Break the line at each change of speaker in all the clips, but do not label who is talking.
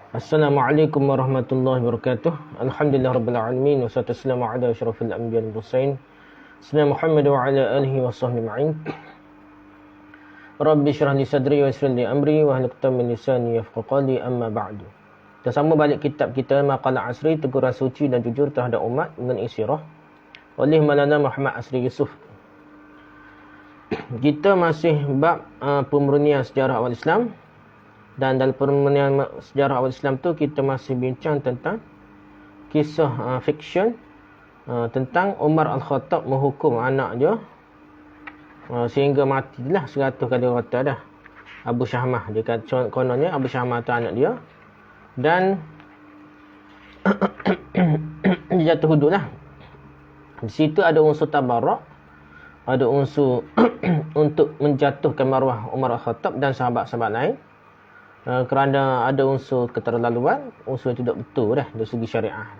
Assalamualaikum warahmatullahi wabarakatuh. Alhamdulillah rabbil alamin wassalatu wassalamu ala asyrafil anbiya'i wal mursalin sayyidina Muhammad wa ala alihi washabbihi ma'in. Rabbi shrah li sadri wa yassir li amri wa hlul 'uqdatam min lisani yafqahu qawli, amma ba'du. Kita sambung balik kitab kita Maqalah Asri, teguran suci dan jujur terhadap umat mengenai sirah oleh Maulana Muhammad Asri Yusof. Kita masih bab pemurnian sejarah awal Islam. Dan dalam pemurnian sejarah awal Islam tu kita masih bincang tentang kisah fiksyen tentang Umar Al-Khattab menghukum anak dia sehingga matilah 100 kali rata dah. Abu Syahmah, dia kata kononnya Abu Syahmah tu anak dia, dan dia jatuh hudud lah. Di situ ada unsur tabarrak, ada unsur untuk menjatuhkan maruah Umar Al-Khattab dan sahabat-sahabat lain. Kerana ada unsur keterlaluan, unsur yang tidak betul dah dari segi syariah.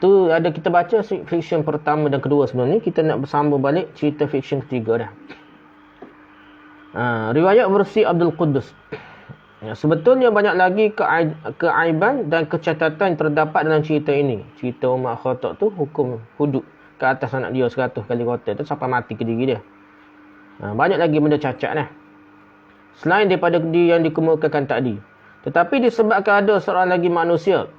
Tu ada kita baca fiksyen pertama dan kedua sebelum ni. Kita nak bersambung balik cerita fiksyen ketiga dah. Riwayat versi Abdul Quddus. Sebetulnya banyak lagi keaiban dan kecacatan yang terdapat dalam cerita ini. Cerita Umar Khattab tu hukum hudud ke atas anak dia 100 kali rota tu sampai mati ke diri dia. Banyak lagi benda cacat dah, selain daripada yang dikemukakan tadi. Tetapi disebabkan ada seorang lagi manusia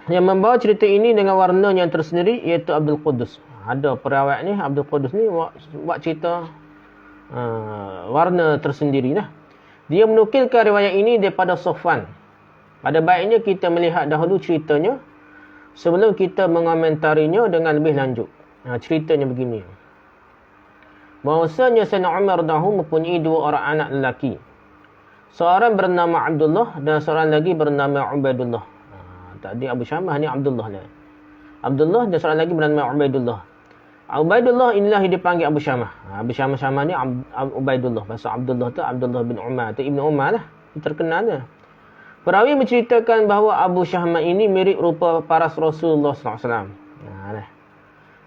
yang membawa cerita ini dengan warna yang tersendiri, iaitu Abdul Quddus. Ada perawat ni, Abdul Quddus ni buat cerita warna tersendiri lah. Dia menukilkan riwayat ini daripada Sofwan. Pada baiknya kita melihat dahulu ceritanya sebelum kita mengomentarinya dengan lebih lanjut. Ceritanya begini. Bahawasanya Sayyidina Umar radhiyallahu mempunyai dua orang anak lelaki. Seorang bernama Abdullah dan seorang lagi bernama Ubaidullah. Tadi Abu Syamah ni Abdullah lah. Abdullah dan seorang lagi bernama Ubaidullah. Ubaidullah inilah yang dipanggil Abu Syamah. Abu Syamah ni Ubaidullah. Bahasa Abdullah tu Abdullah bin Umar. Tu Ibn Umar lah. Terkenal lah. Perawi menceritakan bahawa Abu Syamah ini mirip rupa paras Rasulullah SAW.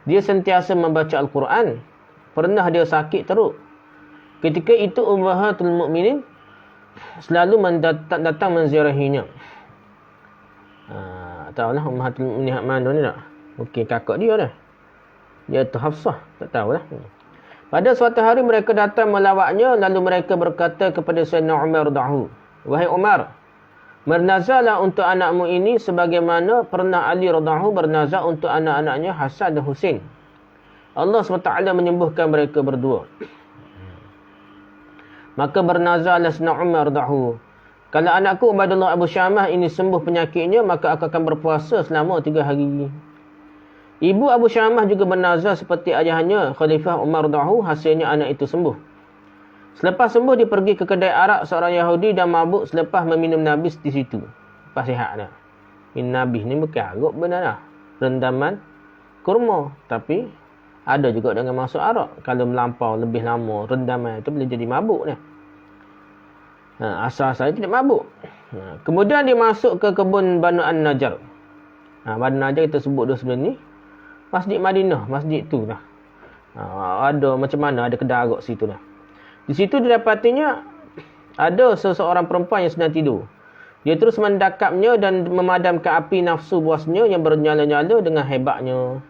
Dia sentiasa membaca Al-Quran. Pernah dia sakit teruk. Ketika itu Ummahatul Mukminin selalu datang menziarahinya. Tahulah Ummahatul Mukminin hak mana ni tak? Mungkin kakak dia dah. Dia tu Hafsah, tak tahulah. Pada suatu hari mereka datang melawatnya, lalu mereka berkata kepada Sayyidina Umar radhiyallahu, "Wahai Umar, bernazarlah untuk anakmu ini sebagaimana pernah Ali radhiyallahu bernazar untuk anak-anaknya Hasan dan Husain. Allah SWT menyembuhkan mereka berdua." Maka bernazarlah Sayyidina Umar radhiyallahu, "Kalau anakku Ubaidullah Abu Syamah ini sembuh penyakitnya, maka aku akan berpuasa selama 3 hari." Ibu Abu Syamah juga bernazar seperti ayahnya Khalifah Umar radhiyallahu, hasilnya anak itu sembuh. Selepas sembuh dia pergi ke kedai arak seorang Yahudi dan mabuk selepas meminum nabis di situ. Lepas sihat dah. Minum nabis ni bukan arak benar dah. Rendaman kurma, tapi ada juga dengan masuk arak. Kalau melampau lebih lama rendaman itu boleh jadi mabuk dah. Asal-asal tidak mabuk. Kemudian dia masuk ke kebun Banu An-Najjar. Banu Najjar kita sebut dah sebelum ni. Masjid Madinah, masjid tu lah. Ada macam mana, ada kedai arak situ lah. Di situ didapatinya ada seseorang perempuan yang sedang tidur. Dia terus mendakapnya dan memadamkan api nafsu buasnya yang bernyala-nyala dengan hebatnya.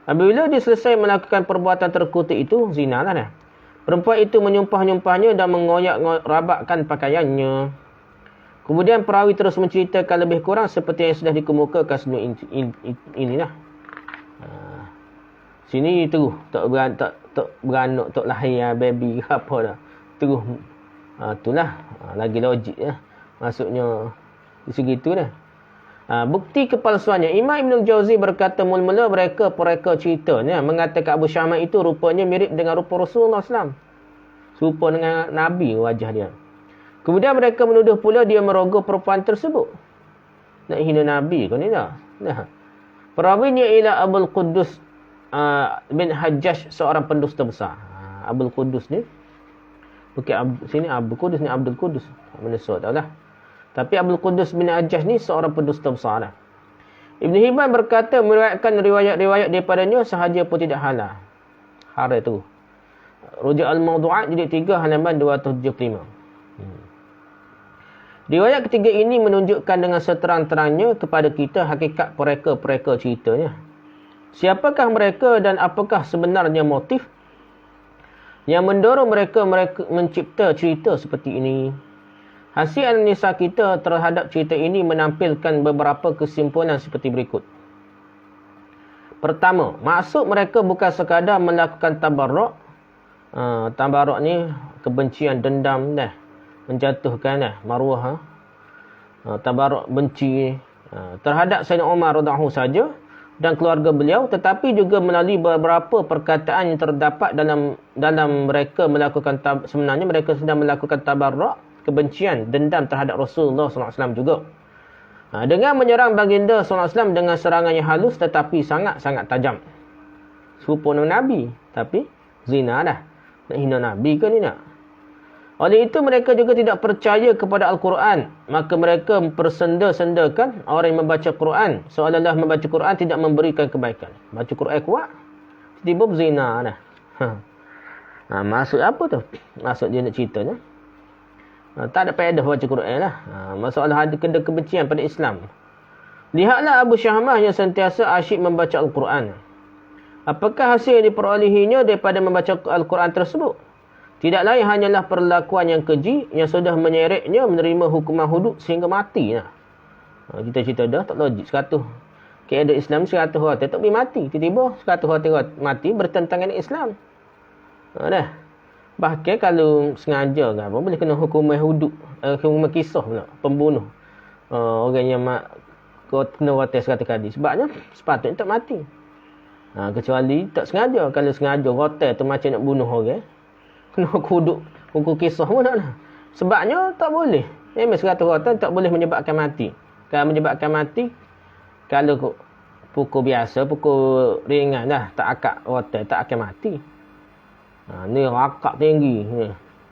Apabila dia selesai melakukan perbuatan terkutuk itu, zina lah dah. Perempuan itu menyumpah-nyumpahnya dan mengoyak-rabakkan pakaiannya. Kemudian perawi terus menceritakan lebih kurang seperti yang sudah dikemukakan sebelum inilah. Sini terus tak beranak, tak lahir baby ke apa dah. Terus itulah lagi logik lah. Maksudnya di segitu dah. Bukti kepalsuannya, Imam Ibn Jauzi berkata mula-mula mereka ceritanya mengatakan Abu Syamah itu rupanya mirip dengan rupa Rasulullah SAW. Serupa dengan Nabi wajah dia. Kemudian mereka menuduh pula dia merogoh perempuan tersebut. Nak hina Nabi kau ni tak? Perawinya ialah Abdul Quddus bin Hajjaj, seorang pendusta besar. Abdul Quddus ni bukan sini Abdul Quddus ni Abdul Quddus. Mana so tahulah. Tapi Abdul Quddus bin Hajjaj ni seorang pendusta besar lah. Ibn Hibban berkata meriwayatkan riwayat-riwayat daripadanya sahaja pun tidak halal. Hara tu. Rujuk Al-Mawdu'at jilid 3 halaman 275. Riwayat ketiga ini menunjukkan dengan seterang-terangnya kepada kita hakikat pereka-pereka ceritanya. Siapakah mereka dan apakah sebenarnya motif yang mendorong mereka mencipta cerita seperti ini? Hasil analisa kita terhadap cerita ini menampilkan beberapa kesimpulan seperti berikut. Pertama, maksud mereka bukan sekadar melakukan tabarruk. Tabarruk ni kebencian, dendam dah. Menjatuhkan dah, maruah. Tabarruk benci terhadap Sayyidina Umar radhiyallahu saja dan keluarga beliau, tetapi juga melalui beberapa perkataan yang terdapat dalam mereka melakukan sebenarnya mereka sedang melakukan tabarruk, kebencian, dendam terhadap Rasulullah SAW juga. Dengan menyerang baginda SAW dengan serangan yang halus tetapi sangat-sangat tajam. Serupa dengan Nabi, tapi zina dah. Nak hina Nabi ke ni nak? Oleh itu mereka juga tidak percaya kepada Al-Quran. Maka mereka mempersenda-sendakan orang yang membaca Quran. Seolah-olah membaca Quran tidak memberikan kebaikan. Baca Quran kuat, tiba-tiba berzina dah. Maksud apa tu? Maksud dia nak ceritanya. Tak ada faedah baca Quran lah. Masalah ada kebencian pada Islam. Lihatlah Abu Syahmah yang sentiasa asyik membaca Al-Quran. Apakah hasil yang diperolehinya daripada membaca Al-Quran tersebut? Tidak lain hanyalah perlakuan yang keji yang sudah menyeretnya menerima hukuman hudud sehingga mati. Kita cerita dah, tak logik. 100 keadaan Islam 100 orang tak boleh mati. Tiba-tiba 100 orang mati bertentangan dengan Islam. Dah. Bahkan kalau sengaja ke apa, boleh kena hukuman hudud, hukuman kisah pula, pembunuh. Orang yang kena watai 100 kali. Sebabnya sepatutnya tak mati. Kecuali tak sengaja. Kalau sengaja watai tu macam nak bunuh orang, kena hukum kisah pun tak lah. Sebabnya tak boleh. Memang 100 rotan tak boleh menyebabkan mati. Kalau menyebabkan mati, kalau pukul biasa, pukul ringan dah, tak akak rotan, tak akan mati. Ni akak tinggi.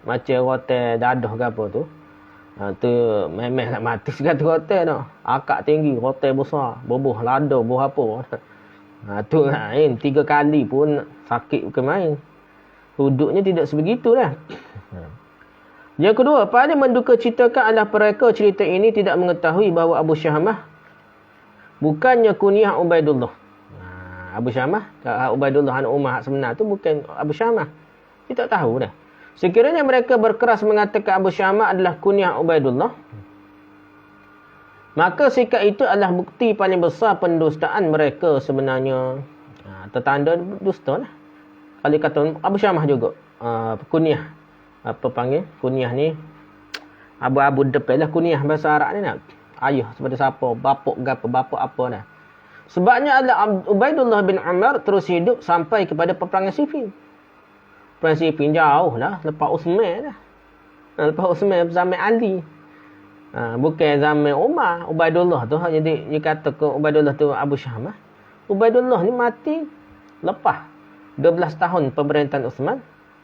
Macam rotan dadah ke apa tu. Tu memang nak mati 100 rotan tu. Akak tinggi, rotan besar, bubuh lada, bubuh apa. Tu lain, 3 kali pun sakit bukan main. Hududnya tidak sebegitu dah. Yang kedua, pada menduka citakan adalah pereka cerita ini tidak mengetahui bahawa Abu Syahmah bukannya kunyah Ubaidullah. Abu Syahmah, Ubaidullah anak Umar sebenar tu bukan Abu Syahmah. Dia tak tahu dah. Sekiranya mereka berkeras mengatakan Abu Syahmah adalah kunyah Ubaidullah, maka sikap itu adalah bukti paling besar pendustaan mereka sebenarnya. Tertanda dusta lah. Kalau kata Abu Syamah juga kunyah, apa panggil kunyah ni, abu-abu depan lah kunyah bahasa Arab ni nak. Ayah seperti siapa, bapak apa dah. Sebabnya adalah Ubaidullah bin Umar terus hidup sampai kepada peperangan Siffin. Peperangan Siffin jauh lah, lepas Uthman dah. Lepas Uthman zaman Ali. Bukan zaman Umar. Ubaidullah tu, jadi dia kata ke Ubaidullah tu Abu Syamah. Ubaidullah ni mati lepas 12 tahun pemerintahan Uthman.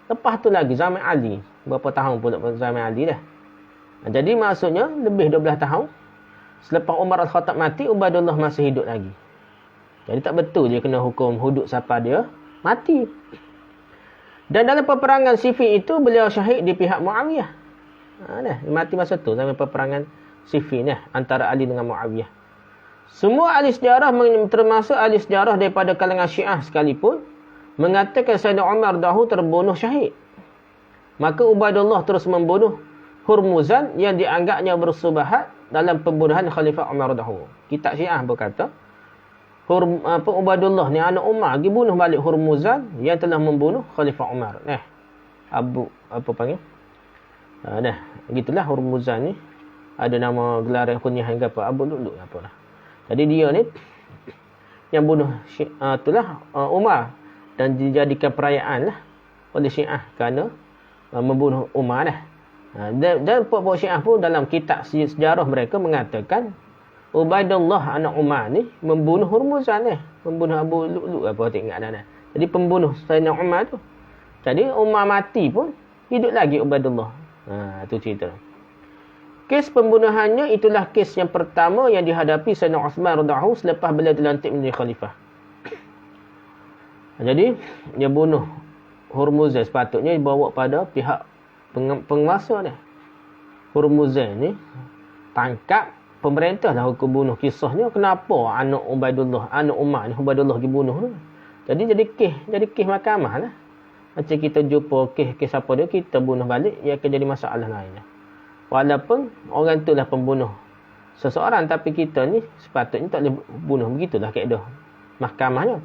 Lepas tu lagi zaman Ali. Berapa tahun pula zaman Ali dah. Jadi maksudnya lebih 12 tahun. Selepas Umar Al-Khattab mati, Ubaidullah masih hidup lagi. Jadi tak betul dia kena hukum hudud siapa dia mati. Dan dalam peperangan Siffin itu, beliau syahid di pihak Muawiyah. Dia mati masa tu, zaman peperangan Siffin antara Ali dengan Muawiyah. Semua ahli sejarah, termasuk ahli sejarah daripada kalangan Syiah sekalipun, mengatakan Sayyidina Umar dahulu terbunuh syahid. Maka Ubaidullah terus membunuh Hurmuzan yang dianggapnya bersubahat dalam pembunuhan Khalifah Umar dahulu. Kitab Syiah berkata, Ubaidullah ni anak Umar pergi bunuh balik Hurmuzan yang telah membunuh Khalifah Umar. Apa panggil? Gitulah Hurmuzan ni. Ada nama gelaran kunyah yang apa? Abu Lu'lu' apa lah. Jadi dia ni yang bunuh itulah Umar. Dan dijadikan perayaan lah oleh Syiah kerana membunuh Umar dah. Dan pokok Syiah pun dalam kitab sejarah mereka mengatakan Ubaidullah anak Umar ni membunuh Hurmuzan membunuh Abu Lu'lu' apa tak ingat dah. Jadi pembunuh Sayyidina Umar tu. Jadi Umar mati pun hidup lagi Ubaidullah. Itu cerita. Kes pembunuhannya itulah kes yang pertama yang dihadapi Sayyidina Uthman radhiyallahu selepas beliau dilantik menjadi khalifah. Jadi dia bunuh Hurmuzan, sepatutnya dibawa pada pihak penguasa ni. Hurmuzan ni tangkap, pemerintah lah hukum bunuh. Kisahnya kenapa anak Umar ni Ubaidullah dibunuh tu. Jadi kes mahkamah lah. Macam kita jumpa kes siapa dia, kita bunuh balik, ia akan jadi masalah lain. Walaupun orang tu lah pembunuh seseorang, tapi kita ni sepatutnya tak boleh bunuh. Begitulah kaedah mahkamahnya.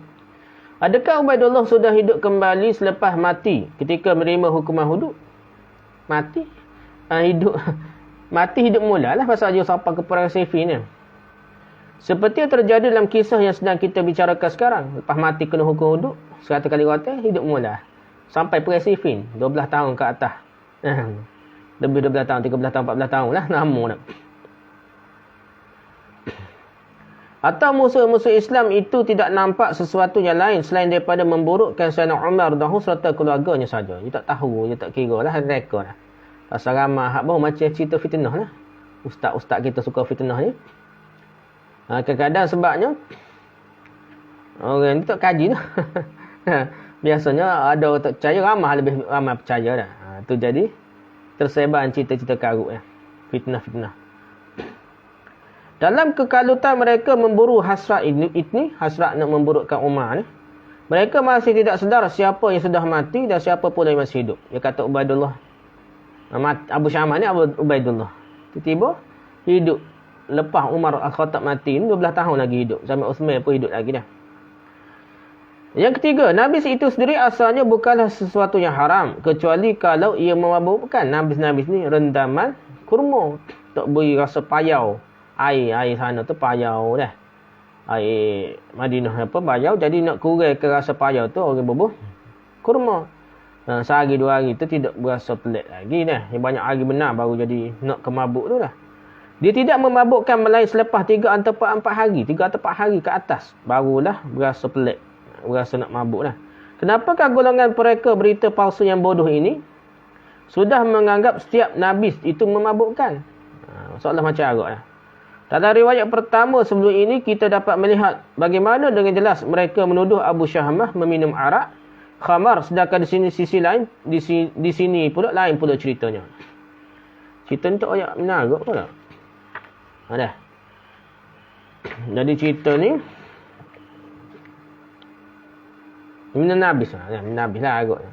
Adakah Ubaidullah sudah hidup kembali selepas mati ketika menerima hukuman hudud? Mati? Mati hidup mula lah pasal dia sampai ke perang Siffin ni. Seperti yang terjadi dalam kisah yang sedang kita bicarakan sekarang. Lepas mati kena hukum hudud, 100 kali rotan, hidup mula. Sampai perang Siffin, 12 tahun ke atas. Lebih 12 tahun, 13 tahun, 14 tahun lah. Lama dah. Atau musuh-musuh Islam itu tidak nampak sesuatu yang lain selain daripada memburukkan Sayyidina Umar dahulu serta keluarganya saja. Dia tak tahu, dia tak kira lah, reka lah. Pasal ramah hak baru macam cerita fitnah lah. Ustaz-ustaz kita suka fitnah ni. Kadang-kadang sebabnya orang ni tak kaji lah. Biasanya ada orang tak percaya, lebih ramai percaya dah. Tu jadi tersebar cerita-cerita karut ya. Fitnah-fitnah. Dalam kekalutan mereka memburu hasrat ini, hasrat nak memburukkan Umar ni, mereka masih tidak sedar siapa yang sudah mati dan siapa pula yang masih hidup. Dia kata Ubaidullah. Abu Syamah ni Ubaidullah. Tiba-tiba hidup. Lepas Umar Al-Khattab mati ni 12 tahun lagi hidup. Sampai Uthman pun hidup lagi dah. Yang ketiga, nabis itu sendiri asalnya bukanlah sesuatu yang haram. Kecuali kalau ia memabukkan. Nabis ni rendaman kurma. Tak beri rasa payau. Air sana tu payau dah. Air Madinah payau. Jadi nak kurangkan rasa payau tu orang bubuh kurma. Sehari 2 hari tu tidak berasa pelik lagi dah. Yang banyak hari benar baru jadi nak kemabuk tu dah. Dia tidak memabukkan melain selepas 3 atau 4 hari. 3 atau 4 hari ke atas. Barulah berasa pelik. Berasa nak mabuk dah. Kenapakah golongan mereka berita palsu yang bodoh ini sudah menganggap setiap nabis itu memabukkan? Soalan macam agak lah. Dalam riwayat pertama sebelum ini, kita dapat melihat bagaimana dengan jelas mereka menuduh Abu Syahmah meminum arak, khamar, sedangkan di sini sisi lain, di sini pula lain pula ceritanya. Cerita ni tak banyak menarik pula. Ada. Jadi cerita ni minum nabis lah. Nabis lah agaknya.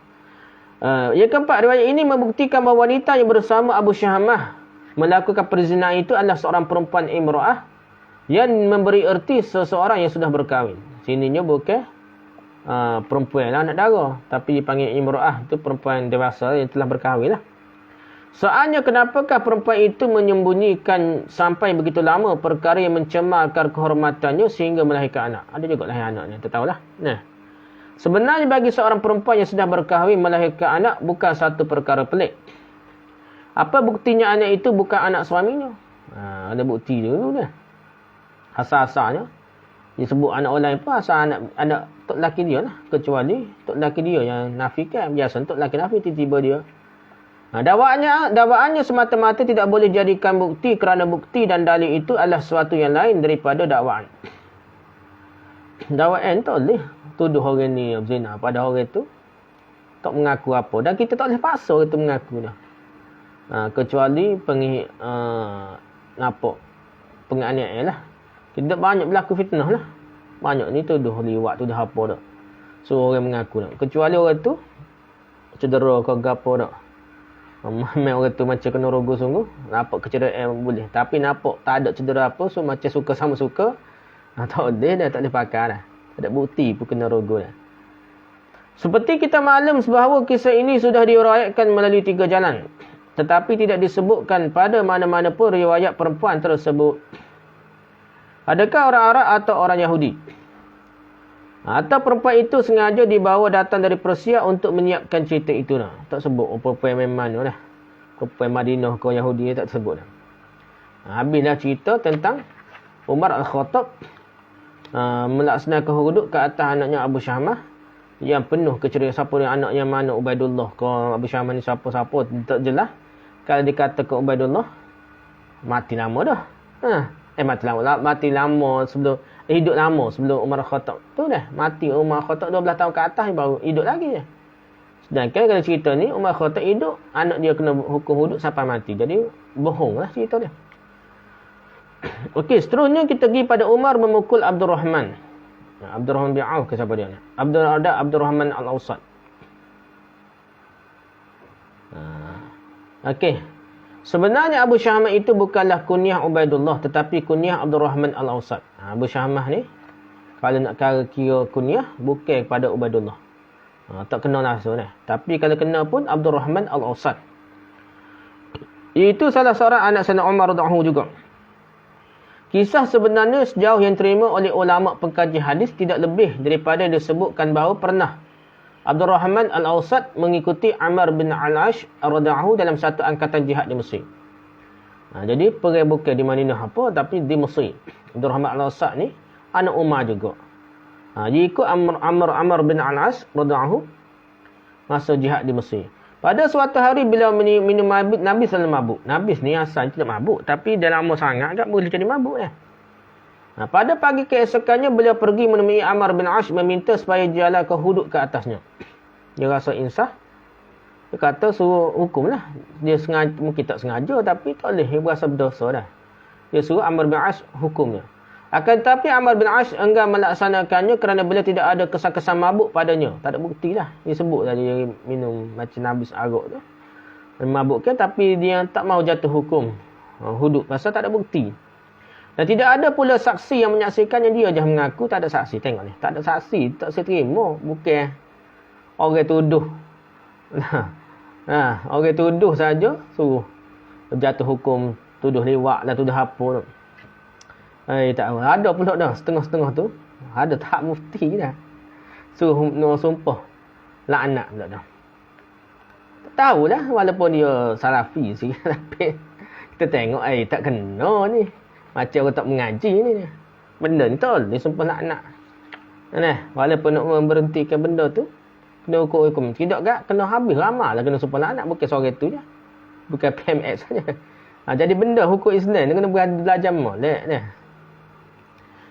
Yang keempat, riwayat ini membuktikan bahawa wanita yang bersama Abu Syahmah melakukan perzinahan itu adalah seorang perempuan imra'ah yang memberi erti seseorang yang sudah berkahwin. Sininya bukan perempuan lah, anak dara. Tapi dipanggil imra'ah, itu perempuan dewasa yang telah berkahwin lah. Soalnya, kenapakah perempuan itu menyembunyikan sampai begitu lama perkara yang mencemarkan kehormatannya sehingga melahirkan anak? Ada juga lahir anaknya, tak tahulah. Nah, sebenarnya bagi seorang perempuan yang sudah berkahwin melahirkan anak bukan satu perkara pelik. Apa buktinya anak itu bukan anak suaminya? Ada bukti dulu dah. Asal-asalnya dia sebut anak orang lain pun asal anak tok lelaki dia lah. Kecuali tok lelaki dia yang nafikan. Biasa tok lelaki nafi tiba-tiba dia. Dakwaannya semata-mata tidak boleh jadikan bukti kerana bukti dan dalil itu adalah sesuatu yang lain daripada dakwaan. Dakwaan tak boleh tuduh orang ni zina pada orang tu tak mengaku apa. Dan kita tak boleh paksa orang tu mengaku dah. Kecuali penganiayaan lah. Kita banyak berlaku fitnah lah. Banyak ni tuduh liwat, tuduh apa dah. So orang mengaku dah. Kecuali orang tu cedera ke gapo dah. Memang orang tu macam kena rogo sungguh. Nampak kecederaan boleh. Tapi nampak tak ada cedera apa. So macam suka sama suka. Tak boleh dah, tak boleh pakai dah. Tak ada bukti pun kena rogo dah. Seperti kita maklum bahawa kisah ini sudah diriwayatkan melalui 3 jalan. Tetapi tidak disebutkan pada mana-mana pun riwayat perempuan tersebut. Adakah orang Arab atau orang Yahudi? Atau perempuan itu sengaja dibawa datang dari Persia untuk menyiapkan cerita itu. Tak sebut perempuan memang dah. Perempuan Madinah ke Yahudi tak sebut dah. Habislah cerita tentang Umar Al-Khattab melaksanakan hudud ke atas anaknya Abu Syahmah yang penuh keceriaan. Siapa ni anaknya mana? Ubaidullah ke Abu Syahmah ni siapa-siapa tak jelas. Kalau dikatakan Ubaidullah, mati lama dah. Mati lama sebelum hidup lama sebelum Umar Khattab tu dah. Mati Umar Khattab 12 tahun ke atas baru hidup lagi je. Sedangkan kalau cerita ni Umar Khattab hidup, anak dia kena hukum hudud sampai mati. Jadi bohonglah cerita dia. Okey, seterusnya kita pergi pada Umar memukul Abdul Rahman. Abdul Rahman bin Auf ke siapa dia ni? Abdul Rahman Al-Awsat. Okey. Sebenarnya Abu Syamah itu bukanlah kunyah Ubaidullah, tetapi kunyah Abdul Rahman Al-Awsat. Abu Syamah ni kalau nak kira kunyah bukan kepada Ubaidullah. Tak kena langsung dah. Tapi kalau kena pun Abdul Rahman Al-Awsat. Itu salah seorang anak Sayyidina Umar radhiyallahu juga. Kisah sebenarnya sejauh yang terima oleh ulama pengkaji hadis tidak lebih daripada disebutkan bahawa pernah Abdul Rahman Al-Awsat mengikuti Amr bin Al-Ash radhiyallahu dalam satu angkatan jihad di Mesir. Jadi pergi bukan di Madinah apa, tapi di Mesir. Abdul Rahman Al-Awsat ni anak Umar juga. Dia ikut Amr bin Al-Ash radhiyallahu masa jihad di Mesir. Pada suatu hari bila minum mabuk, Nabi selalu mabuk. Nabi ni asal tidak mabuk, tapi dia lama sangat tak boleh jadi mabuk dah. Pada pagi keesokannya beliau pergi menemui Amr bin Ash meminta supaya dijalankan hudud ke atasnya. Dia rasa insaf. Dia kata suruh hukumlah. Dia sengaja, mungkin tak sengaja tapi tak boleh, dia berasa berdosa dah. Dia suruh Amr bin Ash hukumnya. Akan tetapi Amr bin Ash enggan melaksanakannya kerana beliau tidak ada kesan-kesan mabuk padanya. Tak ada bukti lah. Dia sebut tadi dia minum macam nabis arak tu. Dia mabukkan tapi dia tak mau jatuh hukum hudud pasal tak ada bukti. Dan tidak ada pula saksi yang menyaksikannya, dia je mengaku tak ada saksi. Tengok ni. Tak ada saksi. Tak saya terima. Bukan orang tuduh. Orang tuduh saja suruh jatuh hukum. Tuduh lewat lah, tuduh apa tu. Tak tahu. Ada pula dah setengah-setengah tu. Ada tahap mufti dah. Suruh sumpah laknat pula dah. Tak tahulah walaupun dia salafi sikit tapi kita tengok tak kena ni. Macam orang tak mengaji ni. Benda ni tol, dia sumpah laknat. Walaupun nak memberhentikan benda tu kena hukum. Tidak gak kena habis ramai lah kena sumpah laknat, bukan seorang tu je. Bukan PMX saja. Jadi benda hukum Islam dia kena belajar molek ni.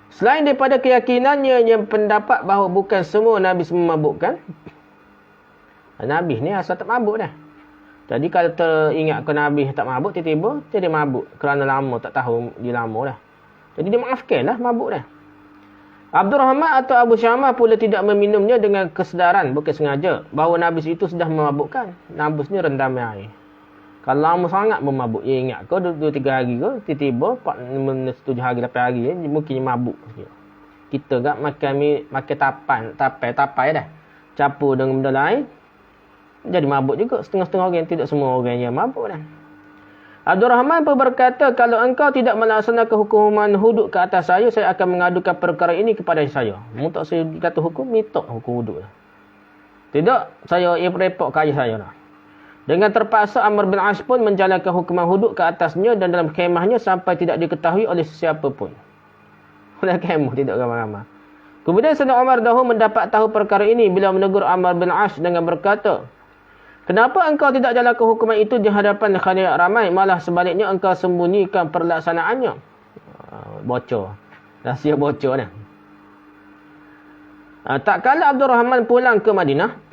Selain daripada keyakinannya yang pendapat bahawa bukan semua Nabi memabukkan. Nabi ni asal tak mabuk dah. Jadi kalau teringat ke Nabi tak mabuk, tiba-tiba jadi mabuk. Kerana lama tak tahu dia lama dah. Jadi dia maafkanlah mabuk dah. Abdul Rahman atau Abu Syamah pula tidak meminumnya dengan kesedaran, bukan sengaja, bahawa Nabi itu sudah memabukkan. Nabi ni rendam air. Kalau lama sangat memabuk, dia ingat ke 2-3 hari ke, tiba-tiba 7 hari, 8 hari, mungkin mabuk. Kita tak makan tapai dah. Campur dengan benda lain, jadi mabuk juga. Setengah-setengah orang, tidak semua orang yang mabuk dah. Abdul Rahman pun berkata, kalau engkau tidak melaksanakan hukuman hudud ke atas saya akan mengadukan perkara ini kepada saya. Untuk saya kata hukum, minta hukum hudud. Tidak, saya repot ke ayah saya dah. Dengan terpaksa Amr bin Ash pun menjalankan hukuman hudud ke atasnya dan dalam khemahnya sampai tidak diketahui oleh sesiapa pun. Oleh khemah tidak ramai-ramai. Kemudian Sayyidina Umar dahulu mendapat tahu perkara ini bila menegur Amr bin Ash dengan berkata, kenapa engkau tidak jalankan hukuman itu di hadapan khalayak ramai, malah sebaliknya engkau sembunyikan perlaksanaannya? Bocor. Rahsia bocor ni. Tak kala Abdul Rahman pulang ke Madinah,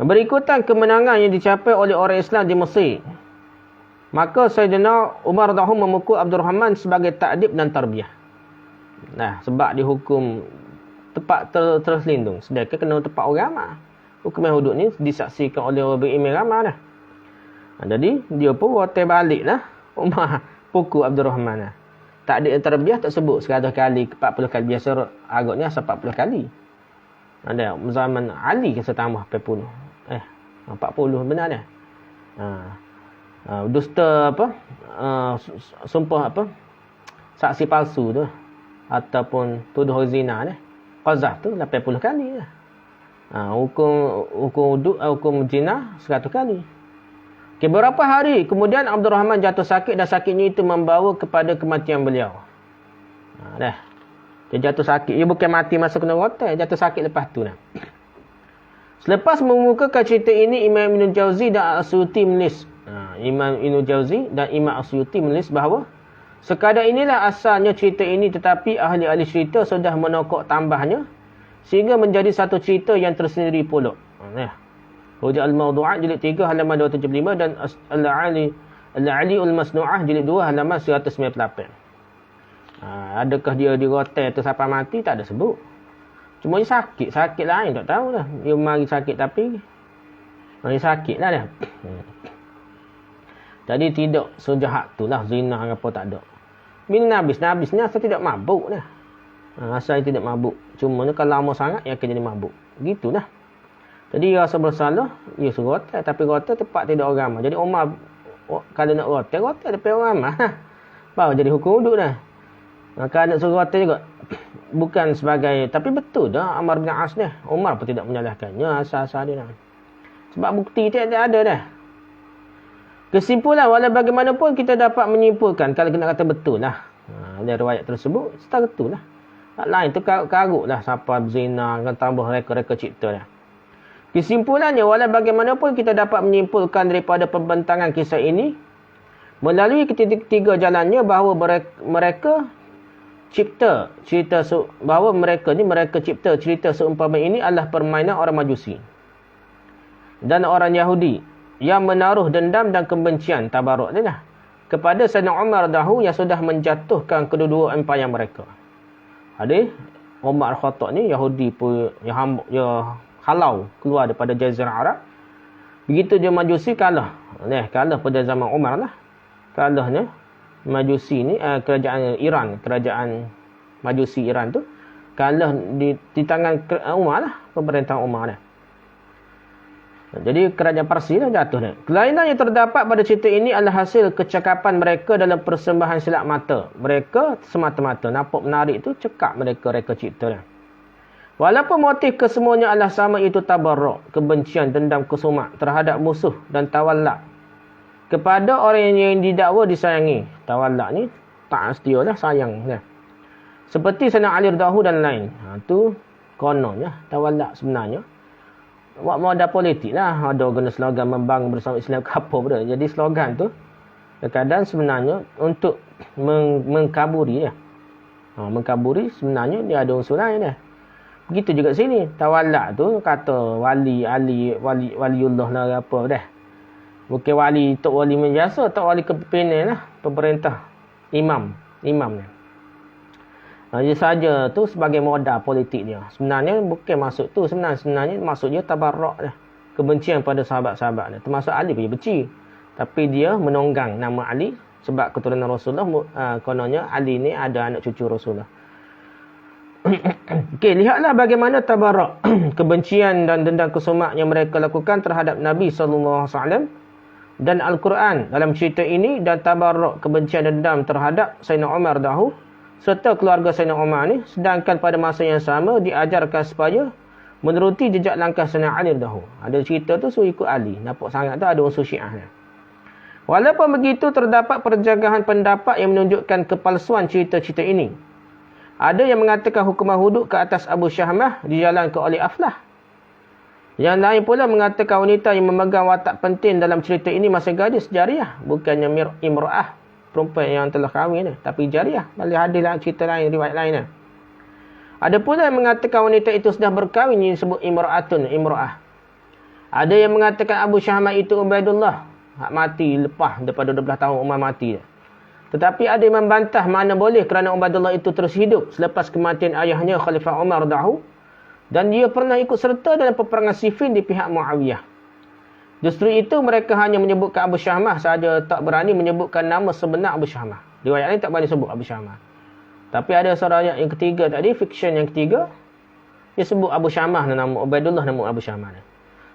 berikutan kemenangan yang dicapai oleh orang Islam di Mesir, maka Sayyidina Umar dahulu memukul Abdul Rahman sebagai ta'dib dan tarbiyah. Sebab dihukum tepat terselindung. Sedangkan kena tepat orang ramai. Hukuman hudud ni disaksikan oleh orang berimam ramai dah. Jadi dia pun rotai balik lah. Umar pukul Abdul Rahman lah. Ta'dib dan tarbiyah tak sebut 100 kali, 40 kali. Biasa agaknya 40 kali. Ada zaman Ali kita tambah 40. 40 benar dah. Dusta apa? Sumpah apa? Saksi palsu tu ataupun tuduh zina dah. Qazaf tu 80 kali dah. Hukum zina 100 kali. Beberapa hari kemudian Abdul Rahman jatuh sakit dan sakitnya itu membawa kepada kematian beliau. Dah. Dia jatuh sakit. Dia bukan mati masa kena rotai, jatuh sakit lepas tu dah. Selepas mengemukakan cerita ini, Imam Ibn Jauzi dan Asyuti menulis. Imam Ibn Jauzi dan Imam Asyuti menulis bahawa sekadar inilah asalnya cerita ini, tetapi ahli-ahli cerita sudah menokok tambahnya sehingga menjadi satu cerita yang tersendiri pula. Hujah Al-Mawdu'at jilid 3 halaman 275 dan Al-Ali Al-Masnu'ah jilid 2 halaman 198. Adakah dia dirotel tu sampai mati? Tak ada sebut. Cuma dia sakit lain tak tahu lah. Dia mari sakit tapi mari sakit lah dia. Jadi tidak sejahat tu lah zina apa tak ada. Bila Nabi ni asal tidak mabuk dah. Asal tidak mabuk. Cuma ni kalau lama sangat ia akan jadi mabuk. Gitulah. Jadi rasa bersalah, ia suruh rotel. Tapi rotel tempat tidak orang ramah. Jadi Umar, kalau nak rotel tapi orang ramah. Baru jadi hukum hudud dah. Kalau nak suruh rotel juga. Bukan sebagai, tapi betul dah Ammar bin As ni. Umar pun tidak menyalahkannya. Asal-asal dia dah. Sebab bukti tidak ada dah. Kesimpulan, walau bagaimanapun kita dapat menyimpulkan. Kalau kita kata betul lah. Dari riwayat tersebut, setara betul lah. Tak lain tu karut lah. Siapa berzina, akan tambah reka-reka cipta dah. Kesimpulannya, walau bagaimanapun kita dapat menyimpulkan daripada pembentangan kisah ini melalui ketiga jalannya bahawa mereka cipta cerita seumpama ini adalah permainan orang Majusi dan orang Yahudi yang menaruh dendam dan kebencian tabaruk ni lah kepada Sayyidina Umar dahulu yang sudah menjatuhkan kedua-dua empayar mereka. Ada Umar Al-Khattab ni Yahudi pun yang halau keluar daripada Jazirah Arab. Begitu dia Majusi kalah pada zaman Umar lah. Kalahnya Majusi ni kerajaan Iran, kerajaan Majusi Iran tu kalah di tangan Umar lah, pemerintahan Umar dah. Jadi kerajaan Parsi dah jatuh dah. Kelainan yang terdapat pada cerita ini adalah hasil kecakapan mereka dalam persembahan silap mata. Mereka semata-mata nampak menarik tu cekap mereka reka cipta dah. Walaupun motif kesemuanya adalah sama, iaitu tabarruk, kebencian, dendam, kusumat terhadap musuh dan tawallak kepada orang yang didakwa disayangi. Tawallak ni tak setia lah, sayang lah. Seperti Sayyidina Ali radhiyallahu dan lain. Tu kononnya tawallak sebenarnya. Buat modal politik lah. Ada guna slogan membangun bersama Islam ke apa pun. Jadi slogan tu kadang-kadang sebenarnya untuk mengkaburi ya. Mengkaburi sebenarnya dia ada unsur lain dah. Begitu juga sini. Tawallak tu kata waliullah lah apa dah. Bukan wali, tok wali biasa, tok wali kepimpinan lah. Pemerintah. Imam ni. Dia saja tu sebagai modal politik dia. Sebenarnya bukan maksud tu. Sebenarnya maksud dia tabarruk dah. Kebencian pada sahabat-sahabat dia. Termasuk Ali pun dia benci. Tapi dia menonggang nama Ali. Sebab keturunan Rasulullah. Kononnya Ali ni ada anak cucu Rasulullah. Okey, lihatlah bagaimana tabarruk, kebencian dan dendam kesumat yang mereka lakukan terhadap Nabi SAW dan Al-Quran dalam cerita ini, dan tabarruk, kebencian dan dendam terhadap Sayyidina Umar dahulu serta keluarga Sayyidina Umar ni, sedangkan pada masa yang sama diajarkan supaya meneruti jejak langkah Sayyidina Ali dahulu. Ada cerita tu suruh ikut Ali. Nampak sangat tu ada unsur Syiah. Walaupun begitu, terdapat perjagahan pendapat yang menunjukkan kepalsuan cerita-cerita ini. Ada yang mengatakan hukuman hudud ke atas Abu Syahmah dijalankan oleh Aflah. Yang lain pula mengatakan wanita yang memegang watak penting dalam cerita ini masih gadis, jariah. Bukannya imra'ah, perempuan yang telah kahwin, tapi jariah. Boleh ada lah cerita lain, riwayat lain. Ada pula yang mengatakan wanita itu sudah berkahwin, yang disebut imra'ah. Ada yang mengatakan Abu Syahmah itu Ubaidullah, hak mati lepas daripada 12 tahun Umar mati. Tetapi ada yang membantah mana boleh kerana Ubaidullah itu terus hidup selepas kematian ayahnya Khalifah Umar dahulu, dan dia pernah ikut serta dalam peperangan Siffin di pihak Muawiyah. Justru itu mereka hanya menyebutkan Abu Syahmah sahaja, tak berani menyebutkan nama sebenar Abu Syahmah. Riwayat ini tak berani sebut Abu Syahmah. Tapi ada riwayat yang ketiga tadi, fiksyen yang ketiga, dia sebut Abu Syahmah nama Ubaidullah, nama Abu Syahmah.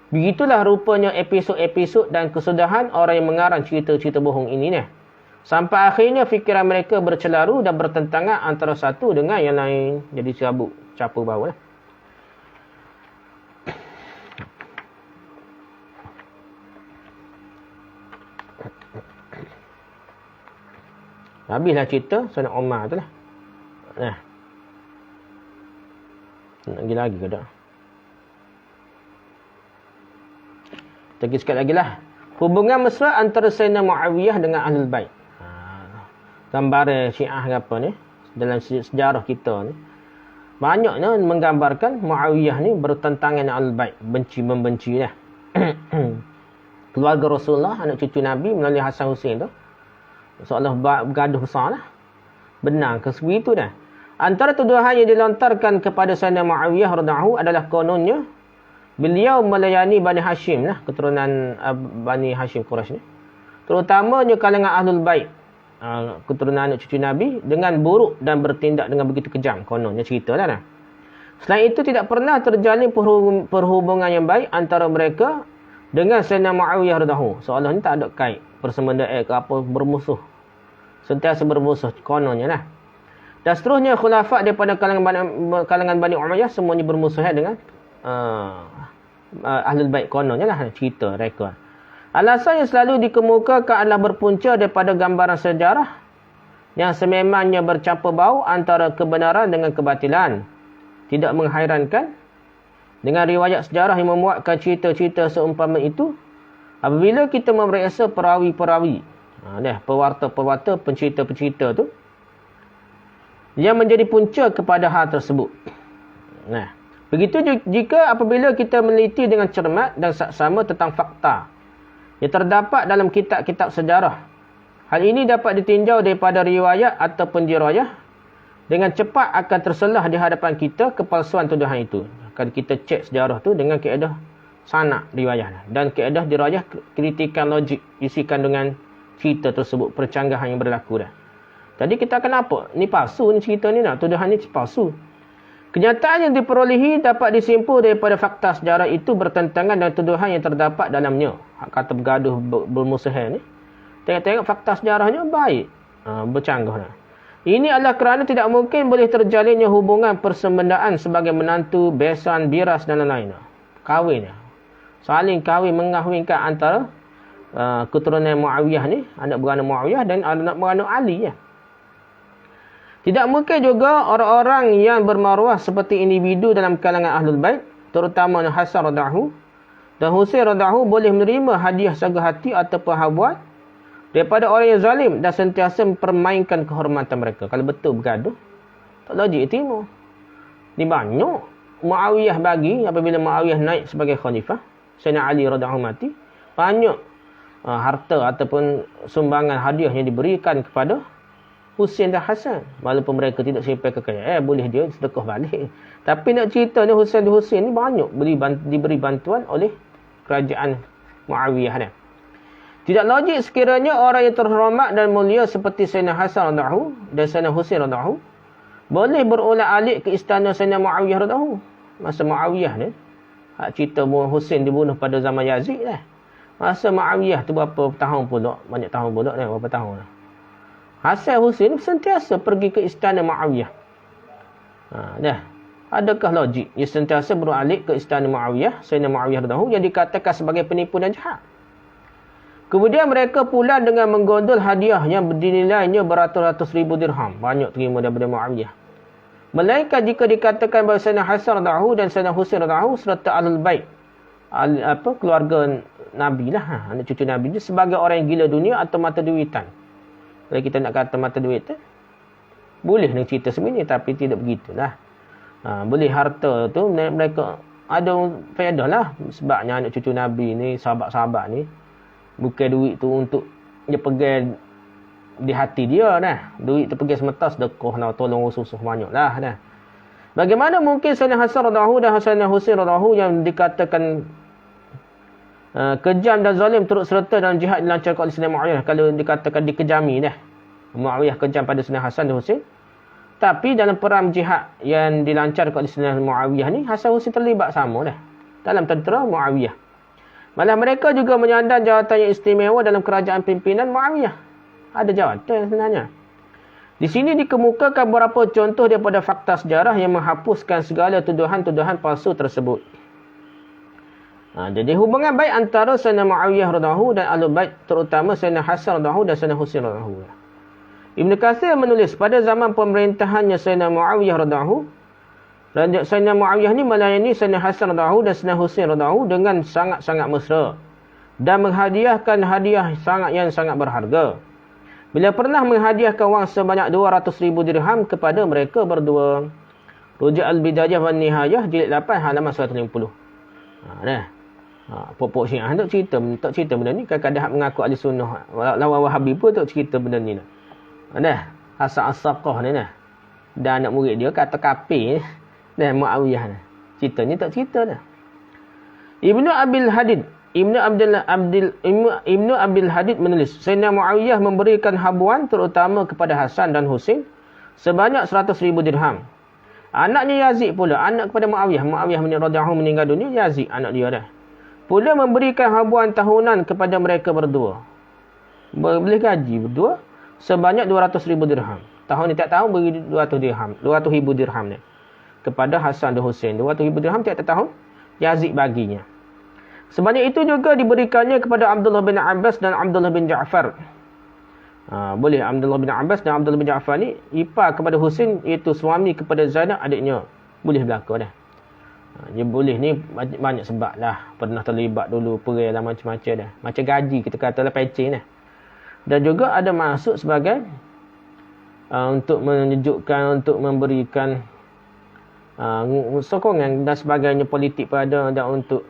Begitulah rupanya episod-episod dan kesudahan orang yang mengarang cerita-cerita bohong ini ni. Sampai akhirnya fikiran mereka bercelaru dan bertentangan antara satu dengan yang lain. Jadi cabut, capu bau lah. Habislah cerita Sayyidina Umar tu lah. Nak pergi lagi ke tak? Kita sekali lagi lah. Hubungan mesra antara Sayyidina Muawiyah dengan Ahlul Bait. Gambar Syiah ke apa ni, dalam sejarah kita ni, banyaknya menggambarkan Muawiyah ni bertentangan dengan Ahlul Bait, membenci dah. Keluarga Rasulullah, anak cucu Nabi melalui Hasan Hussein tu, seolah bergaduh besar lah. benar ke segitu dah. Antara tuduhan yang dilontarkan kepada Sayyidina Muawiyah radhiyallahu adalah kononnya beliau melayani Bani Hashim lah, keturunan Bani Hashim Quraisy ni. Terutamanya kalangan Ahlul Bait, keturunan anak cucu Nabi, dengan buruk dan bertindak dengan begitu kejam, kononnya cerita lah. Selain itu tidak pernah terjalin perhubungan yang baik antara mereka dengan Sayyidina Muawiyah radhiyallahu. Seolah ni tak ada kait persembendaan ke apa, bermusuh. Sentiasa bermusuh kononnya lah. Dan seterusnya khulafah daripada kalangan Bani Umayyah semuanya bermusuh dengan Ahlul Bait kononnya lah, cerita rekod. Alasan yang selalu dikemukakan adalah berpunca daripada gambaran sejarah yang sememangnya bercampur bau antara kebenaran dengan kebatilan. Tidak menghairankan dengan riwayat sejarah yang memuatkan cerita-cerita seumpama itu, apabila kita memeriksa perawi-perawi, pewarta-pewarta, pencerita-pencerita tu yang menjadi punca kepada hal tersebut. Begitu jika apabila kita meneliti dengan cermat dan saksama tentang fakta yang terdapat dalam kitab-kitab sejarah, hal ini dapat ditinjau daripada riwayat ataupun dirayah, dengan cepat akan terselah di hadapan kita kepalsuan tuduhan itu. Kalau kita cek sejarah tu dengan kaedah sanak riwayat dan kaedah dirayah, kritikan logik isi kandungan cerita tersebut, percanggahan yang berlaku dah. Jadi kita akan nampak ni palsu ni cerita ni, tuduhan ni palsu. Kenyataan yang diperolehi dapat disimpul daripada fakta sejarah itu bertentangan dengan tuduhan yang terdapat dalamnya. Hak kata bergaduh bermusuhan ni, tengok-tengok fakta sejarahnya baik, bercanggah. Ini adalah kerana tidak mungkin boleh terjalinnya hubungan persembendaan sebagai menantu, besan, biras dan lain-lain. Kahwin, saling kahwin, mengahwinkan antara keturunan Muawiyah ni, anak beranak Muawiyah dan anak beranak Ali. Tidak mungkin juga orang-orang yang bermaruah seperti individu dalam kalangan Ahlul Bait, terutama Hasan radhiyallahu dan Husain radhiyallahu, boleh menerima hadiah saga hati ataupun habuat daripada orang yang zalim dan sentiasa mempermainkan kehormatan mereka. Kalau betul bergaduh, tak logik terima. Ni banyak Muawiyah bagi apabila Muawiyah naik sebagai khalifah, Sayyidina Ali radhiyallahu mati, banyak harta ataupun sumbangan hadiah yang diberikan kepada Husain dan Hasan. Walaupun mereka tidak sampai kekayaan, boleh dia sedekah balik. Tapi nak cerita ni Husain dan Husain ni banyak diberi bantuan oleh kerajaan Muawiyah ni. Tidak logik sekiranya orang yang terhormat dan mulia seperti Sayyidina Hasan radhiyallahu dan Sayyidina Husain radhiyallahu boleh berulat-alik ke istana Sayyidina Muawiyah radhiyallahu. Masa Muawiyah ni, hak cerita Husain dibunuh pada zaman Yazid lah. Masa Muawiyah tu berapa tahun pula, banyak tahun pula dah, berapa tahun lah. Hasan Husain sentiasa pergi ke istana Muawiyah. Adakah logik ia sentiasa beralih ke istana Muawiyah, Sayyidina Muawiyah radhiyallahu yang dikatakan sebagai penipu dan jahat? Kemudian mereka pula dengan menggondol hadiah yang dinilainya beratus-ratus ribu dirham, banyak terima daripada Muawiyah. Melainkan jika dikatakan bahawa Sayyidina Hasan radhiyallahu dan Sayyidina Husain radhiyallahu serta Ahlul Bait, keluarga Nabi lah, anak cucu Nabi ni, sebagai orang yang gila dunia atau mata duitan. Kalau kita nak kata mata duit tu, boleh nak cerita sebenarnya, tapi tidak begitulah. Boleh harta tu mereka ada faedah lah, sebabnya anak cucu Nabi ni, sahabat-sahabat ni, bukan duit tu untuk dia pegang di hati dia dah. Duit tu pergi semata sedekah lah, tolong usus banyak lah dah. Bagaimana mungkin Sayyidina Hasan radhiyallahu dan Sayyidina Husain radhiyallahu yang dikatakan kejam dan zalim turut serta dalam jihad dilancarkan oleh Sayyidina Muawiyah, kalau dikatakan dikejami dah, Muawiyah kejam pada Sayyidina Hasan dan Husain. Tapi dalam perang jihad yang dilancarkan oleh Sayyidina Muawiyah ni, Hasan Husain terlibat sama dah dalam tentera Muawiyah. Malah mereka juga menyandang jawatan yang istimewa dalam kerajaan pimpinan Muawiyah. Ada jawatan sebenarnya. Di sini dikemukakan beberapa contoh daripada fakta sejarah yang menghapuskan segala tuduhan-tuduhan palsu tersebut. Jadi hubungan baik antara Sayyidina Muawiyah radhiyallahu dan Ahlul Bait, terutama Sayyidina Hasan radhiyallahu dan Sayyidina Husain radhiyallahu. Ibn Katsir menulis, pada zaman pemerintahannya Sayyidina Muawiyah radhiyallahu, Sayyidina Muawiyah ni melayani Sayyidina Hasan radhiyallahu dan Sayyidina Husain radhiyallahu dengan sangat-sangat mesra dan menghadiahkan hadiah sangat berharga. Bila pernah menghadiahkan wang sebanyak 200,000 dirham kepada mereka berdua. Rujuk Al-Bidayah wa Nihayah jilid 8 halaman 150. Pokok Syiah tak cerita benda ni. Kadang-kadang mengaku ahli sunnah lawan Wahabi pun tak cerita benda ni. Hasan As-Saqah ni nah. Dan anak murid dia kata kafir dan Muawiyah ni. Ceritanya tak cerita dah. Ibnu Abil Hadid Ibnu Abil Hadid menulis, Sayyidina Muawiyah memberikan habuan terutama kepada Hasan dan Husain sebanyak 100,000 dirham. Anaknya Yazid pula, anak kepada Muawiyah. Muawiyah radhiyallahu meninggal dunia, Yazid anak dia dah. Pula memberikan habuan tahunan kepada mereka berdua. Boleh gaji berdua sebanyak 200,000 dirham. Tahun ni tiap tahun beri 200,000 dirham ni. Kepada Hasan dan Husain. 200,000 dirham tiap tahun Yazid baginya. Sebanyak itu juga diberikannya kepada Abdullah bin Abbas dan Abdullah bin Ja'far. Boleh Abdullah bin Abbas dan Abdullah bin Ja'far ni ipar kepada Husain, iaitu suami kepada Zainab adiknya. Boleh berlaku dah. Dia boleh ni banyak sebab lah. Pernah terlibat dulu perai lah macam-macam dah. Macam gaji kita katalah pecing dah. Dan juga ada masuk sebagai untuk menunjukkan, untuk memberikan sokongan dan sebagainya politik pada dan untuk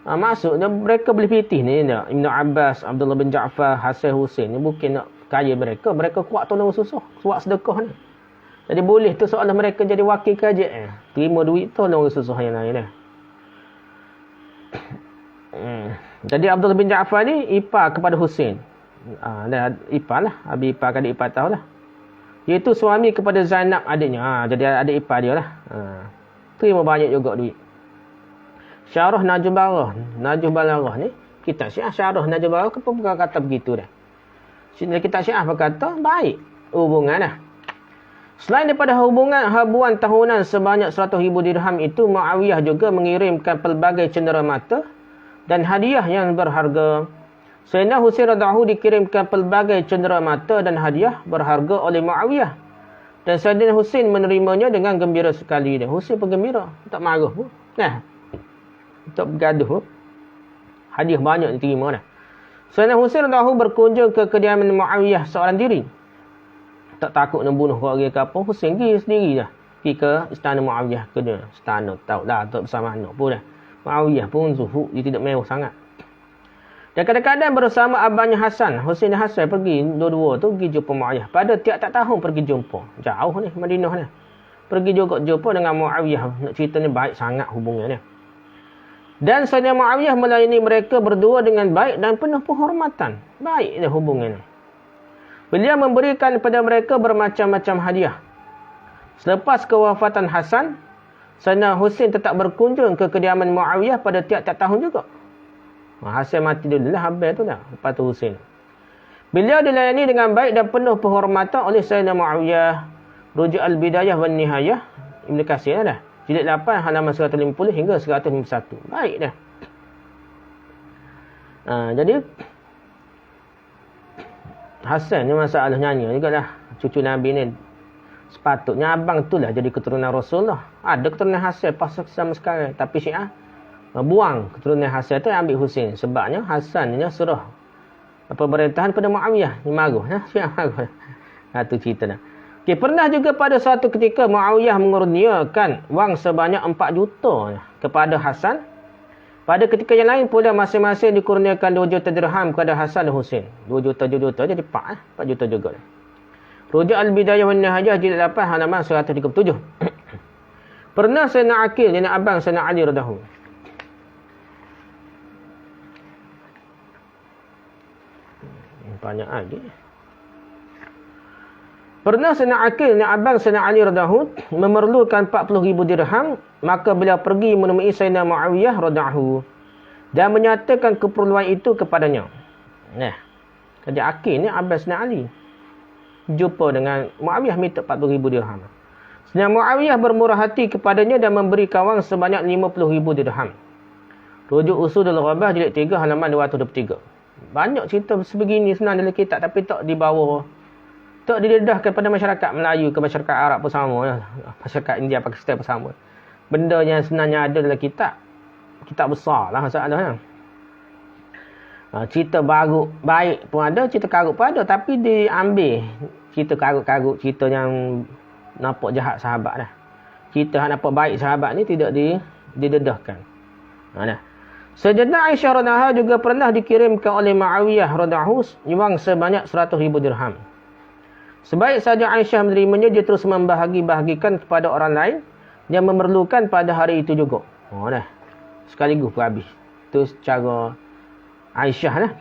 masuk dan mereka boleh pitih ni tak? Ibnu Abbas, Abdullah bin Ja'far, Hasan Husain ni bukan nak kaya mereka kuat tolong susah, kuat sedekah ni. Jadi boleh tu seolah mereka jadi wakil kerajaan. Terima duit tolong susah yang lain dah. Jadi Abdullah bin Ja'far ni ipar kepada Husain. Dah ipar lah, habis ipar kada ipar tahu lah. Iaitu suami kepada Zainab adiknya. Jadi adik ipar dia lah. Terima banyak juga duit. Syarah Najul Balarah ni kitab Syiah. Syarah Najul Balarah bukan kata begitu dah. Kitab Syiah berkata baik hubungan dah. Selain daripada habuan tahunan sebanyak 100,000 dirham itu, Muawiyah juga mengirimkan pelbagai cenderamata dan hadiah yang berharga. Sayyidina Husain radhiyallahu dikirimkan pelbagai cenderamata dan hadiah berharga oleh Muawiyah. Dan Sayyidina Husain menerimanya dengan gembira sekali. Dan Husain pun gembira, tak marah pun. Nah. Tak bergaduh. Hadiah banyak diterima dah. Sayyidina Husain radhiyallahu berkunjung ke kediaman Muawiyah seorang diri. Tak takut nak bunuh keluarga ke apa. Husain pergi sendiri dah. Pergi ke istana Muawiyah ke dia. Istana tahu dah tak bersama anak pun dah. Muawiyah pun zuhud, dia tidak mewah sangat. Dan kadang-kadang bersama abangnya Hasan, Husain dan Hasan pergi dua-dua tu pergi jumpa Muawiyah. Pada tiap-tiap tahun pergi jumpa. Jauh ni Madinah ni. Pergi juga jumpa dengan Muawiyah. Nak ceritanya baik sangat hubungannya. Dan Sayyidina Muawiyah melayani mereka berdua dengan baik dan penuh penghormatan. Baik dia hubungannya. Beliau memberikan kepada mereka bermacam-macam hadiah. Selepas kewafatan Hasan, Sayyidina Husain tetap berkunjung ke kediaman Muawiyah pada tiap-tiap tahun juga. Hasan mati dulu lah, habis tu dah. Lepas tu Husain. Beliau dilayani dengan baik dan penuh penghormatan oleh Sayyidina Muawiyah. Rujuk Al-Bidayah wan Nihayah Ibn Katsir dah. Jilid 8 halaman 150 hingga 151. Baik dah. Jadi Hasan ni masalah nyanyi juga lah. Cucu Nabi ni sepatutnya abang tu lah jadi keturunan Rasulullah. Ada keturunan Hasan pas sama sekarang. Tapi Syiah buang keturunan Hasan tu ambil Husain. Sebabnya Hasan ni surah pemerintahan pada Muawiyah. Ni marah. Syiah marah. Itu cerita dah. Okay, pernah juga pada suatu ketika Muawiyah mengurniakan wang sebanyak 4 juta kepada Hasan. Pada ketika yang lain pula masing-masing dikurniakan 2 juta dirham kepada Hasan dan Husain. 2 juta jadi 4 juta juga. Rujuk Al-Bidayah wan Nihayah jilid 8 halaman 137. Pernah Sayyidina Aqil, nenek abang Sayyidina Ali radhiyallahu. Banyak lagi. Pernah Sayyidina Aqil, nenek abang Sayyidina Ali radhiyallahu memerlukan 40,000 dirham, maka beliau pergi menemui Sayyidina Muawiyah radhiyallahu dan menyatakan keperluan itu kepadanya. Nah, jadi Aqil ni abang Sayyidina Ali jumpa dengan Muawiyah minta 40,000 dirham. Sayyidina Muawiyah bermurah hati kepadanya dan memberikan wang sebanyak 50,000 dirham. Rujuk Usudul Ghabah jilid 3 halaman 223. Banyak cerita sebegini sebenarnya dalam kitab tapi tak dibawa, tak didedahkan pada masyarakat Melayu ke masyarakat Arab pun sama. Masyarakat India, Pakistan pun sama. Benda yang sebenarnya ada dalam kitab. Kitab besar lah masalahnya. Cerita baru baik pun ada, cerita karut pun ada. Tapi diambil cerita karut-karut, cerita yang nampak jahat sahabat dah. Cerita yang nampak baik sahabat ni tidak didedahkan. Nah. Sayyidatina Aisyah radhiyallahu juga pernah dikirimkan oleh Muawiyah radhiyallahu wang sebanyak 100,000 dirham. Sebaik saja Aisyah menerimanya, dia terus membahagi-bahagikan kepada orang lain yang memerlukan pada hari itu juga. Oh dah. Sekaligus pun habis. Itu cara Aisyah lah.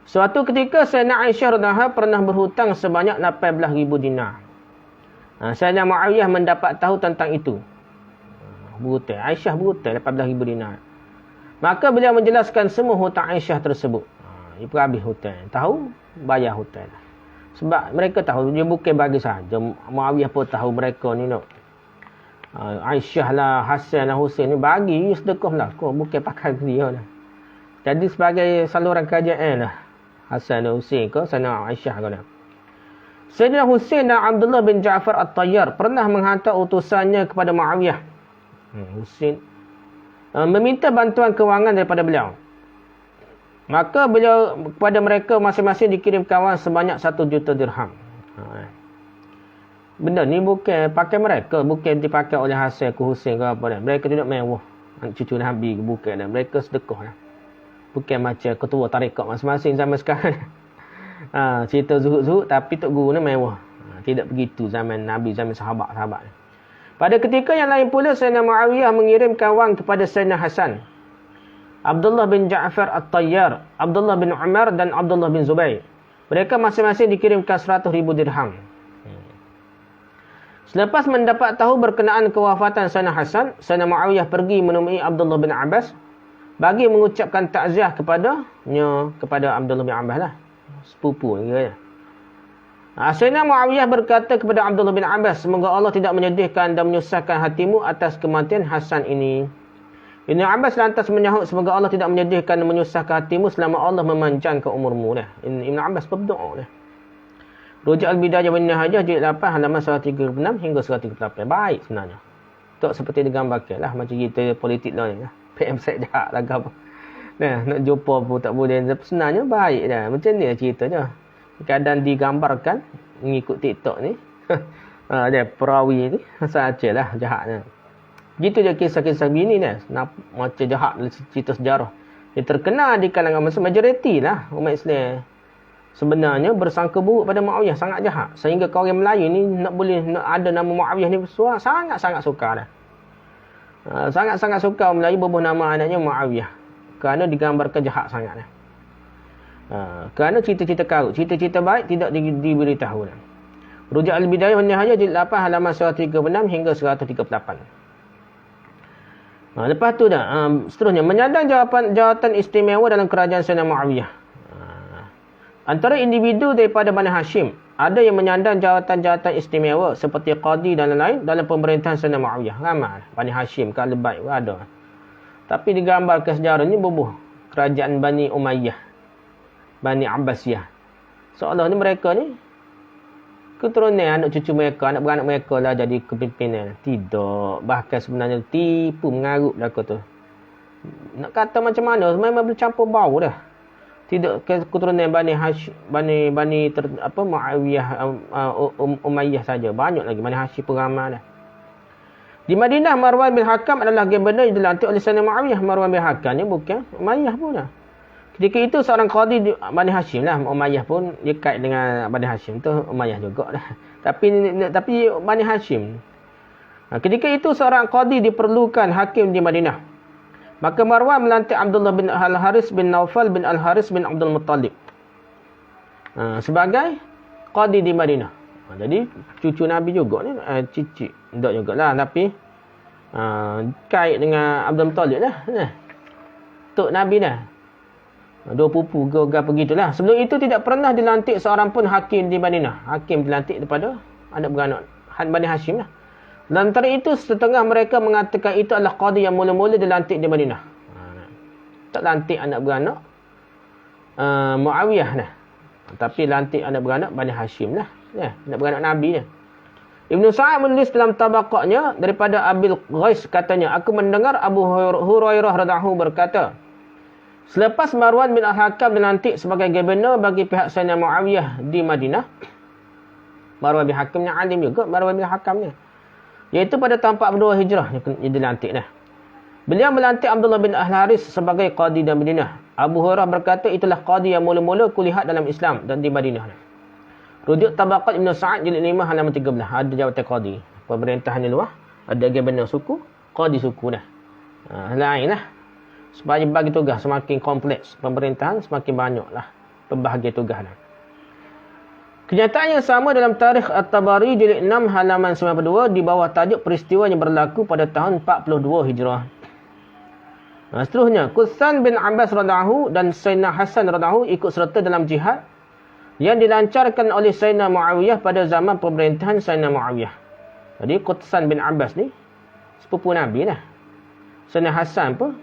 Suatu ketika Sayyidina Aisyah radhiyallahu pernah berhutang sebanyak 18,000 dinar. Sayyidina Muawiyah mendapat tahu tentang itu. Berhutang. Aisyah berhutang 18,000 dinar. Maka beliau menjelaskan semua hutang Aisyah tersebut. Dia pun habis hutang. Tahu? Bayar hutang. Sebab mereka tahu dia bukan bagi sahaja. Muawiyah pun tahu mereka ni nak. Aisyah lah, Hasan lah, Husain ni bagi sedekah lah. Kau bukan pakai dia lah. Jadi sebagai saluran kerajaan lah. Hasan dan Husain ke sana Aisyah ke lah. Sayyidina Husain dan Abdullah bin Ja'far At-Tayyar pernah menghantar utusannya kepada Muawiyah. Husain meminta bantuan kewangan daripada beliau. Maka beliau kepada mereka masing-masing dikirim kawan sebanyak 1 juta dirham. Benda ni bukan pakai mereka, bukan dipakai oleh Hasan ke Husain ke apa dah. Mereka tidak mewah. Cucu Nabi bukan dah. Mereka sedekah dah. Bukan macam ketua tarekat masing-masing zaman sekarang. Cerita zuhud-zuhud tapi tok guru ni mewah. Tidak begitu zaman Nabi, zaman sahabat-sahabat. Pada ketika yang lain pula, Sayyidina Muawiyah mengirimkan wang kepada Sayyidina Hasan, Abdullah bin Ja'far At-Tayyar, Abdullah bin Umar dan Abdullah bin Zubair. Mereka masing-masing dikirimkan 100,000 dirham. Selepas mendapat tahu berkenaan kewafatan Sayyidina Hasan, Sayyidina Muawiyah pergi menemui Abdullah bin Abbas bagi mengucapkan takziah kepada Abdullah bin Abbas lah. Sepupu dia. Sayyidina Muawiyah berkata kepada Abdullah bin Abbas, semoga Allah tidak menyedihkan dan menyusahkan hatimu atas kematian Hasan ini. Ibn Abbas lantas menyahut, semoga Allah tidak menyedihkan dan menyusahkan hatimu selama Allah memanjangkan umurmu. Ibn Abbas berdoa. Rujuk Al-Bidayah wa Nihayah jilid 8 halaman 136 hingga 138. Baik sebenarnya. Tak seperti digambarkan lah macam kita politik lah ni. PM set jahat lah apa. Nak jumpa pun tak boleh. Sebenarnya baik dah. Macam ni lah ceritanya. Kadang digambarkan mengikut TikTok ni. Dia perawi ni saja lah jahatnya. Gitu je kisah-kisah bini ni. Macam jahat cerita sejarah. Dia terkenal di kalangan majoriti lah umat Islam. Sebenarnya bersangka buruk pada Muawiyah, sangat jahat. Sehingga kaum Melayu ni nak ada nama Muawiyah ni sangat-sangat suka dah. Sangat-sangat suka orang Melayu berubah nama anaknya Muawiyah. Kerana digambarkan jahat sangat dah. Kerana cerita-cerita karut, cerita-cerita baik tidak diberitahu dah. Rujuk Al-Bidayah wa Nihayah jilid 8 halaman 136 hingga 138. Lepas tu dah, seterusnya menyandang jawatan istimewa dalam kerajaan Sayyidina Muawiyah. Antara individu daripada Bani Hashim, ada yang menyandang jawatan-jawatan istimewa seperti qadi dan lain-lain dalam pemerintahan Sayyidina Muawiyah. Ramai Bani Hashim, Ka'al Baik ada. Tapi digambarkan sejarahnya bubuh kerajaan Bani Umayyah, Bani Abbasiyah. Seolah ni mereka ni keturunan anak cucu mereka, anak beranak mereka lah jadi kepimpinan. Tidak. Bahkan sebenarnya tipu mengarut belaka tu. Nak kata macam mana, memang bercampur bau dah. Tidak keturunan Bani Hashim, Muawiyah, Umayyah saja. Banyak lagi. Bani Hashim pun ramai dah. Di Madinah, Marwan bin Hakam adalah gubernur yang dilantik oleh Sayyidina Muawiyah. Marwan bin Hakam ni bukan Umayyah pun dah. Ketika itu seorang qadi Bani Hashim lah. Umayyah pun dia kait dengan Bani Hashim tu. Umayyah juga dah. Tapi Bani Hashim. Ketika itu seorang qadi diperlukan hakim di Madinah. Maka Marwan melantik Abdullah bin Al-Haris bin Naufal bin Al-Haris bin Abdul Muttalib sebagai qadi di Madinah. Jadi cucu Nabi juga ni, cicit. Tak jugalah tapi kait dengan Abdul Muttalib lah. Tok Nabi dah. Dua pupu ke begitulah. Sebelum itu tidak pernah dilantik seorang pun hakim di Madinah. Hakim dilantik daripada anak beranak Bani Hashim lah. Antara itu setengah mereka mengatakan itu adalah qadi yang mula-mula dilantik di Madinah. Tak lantik anak beranak Muawiyah dah. Tapi lantik anak beranak Bani Hashim lah. Anak beranak Nabi dah. Ibn Sa'ad menulis dalam tabaqatnya daripada Abil Ghais katanya, aku mendengar Abu Hurairah radhiyallahu berkata, selepas Marwan bin Al-Hakam dilantik sebagai gubernur bagi pihak Sayyidina Muawiyah di Madinah. Marwan bin Hakam yang alim juga, Marwan bin Hakam ni. Iaitu pada tahun 42 Hijrah yang dilantik dah. Beliau melantik Abdullah bin Al-Haris sebagai qadi di Madinah. Abu Hurairah berkata, itulah qadi yang mula-mula kulihat dalam Islam dan di Madinah. Rujuk Tabaqat Ibn Sa'ad jilid 5 halaman 13. Ada jawatan qadi. Pemerintahan di luar. Ada gabana suku. Qadi suku dah. Lain lah. Sebab bagi tugas semakin kompleks. Pemerintahan semakin banyak lah. Pembahagian tugas dah. Kenyataan yang sama dalam tarikh At-Tabari jilid 6 halaman 92 di bawah tajuk peristiwa yang berlaku pada tahun 42 Hijrah. Seterusnya, Qutsan bin Abbas radhiyallahu dan Sayyidina Hasan radhiyallahu ikut serta dalam jihad yang dilancarkan oleh Sayyidina Muawiyah pada zaman pemerintahan Sayyidina Muawiyah. Jadi Qutsan bin Abbas ni sepupu Nabi lah. Sayyidina Hasan pun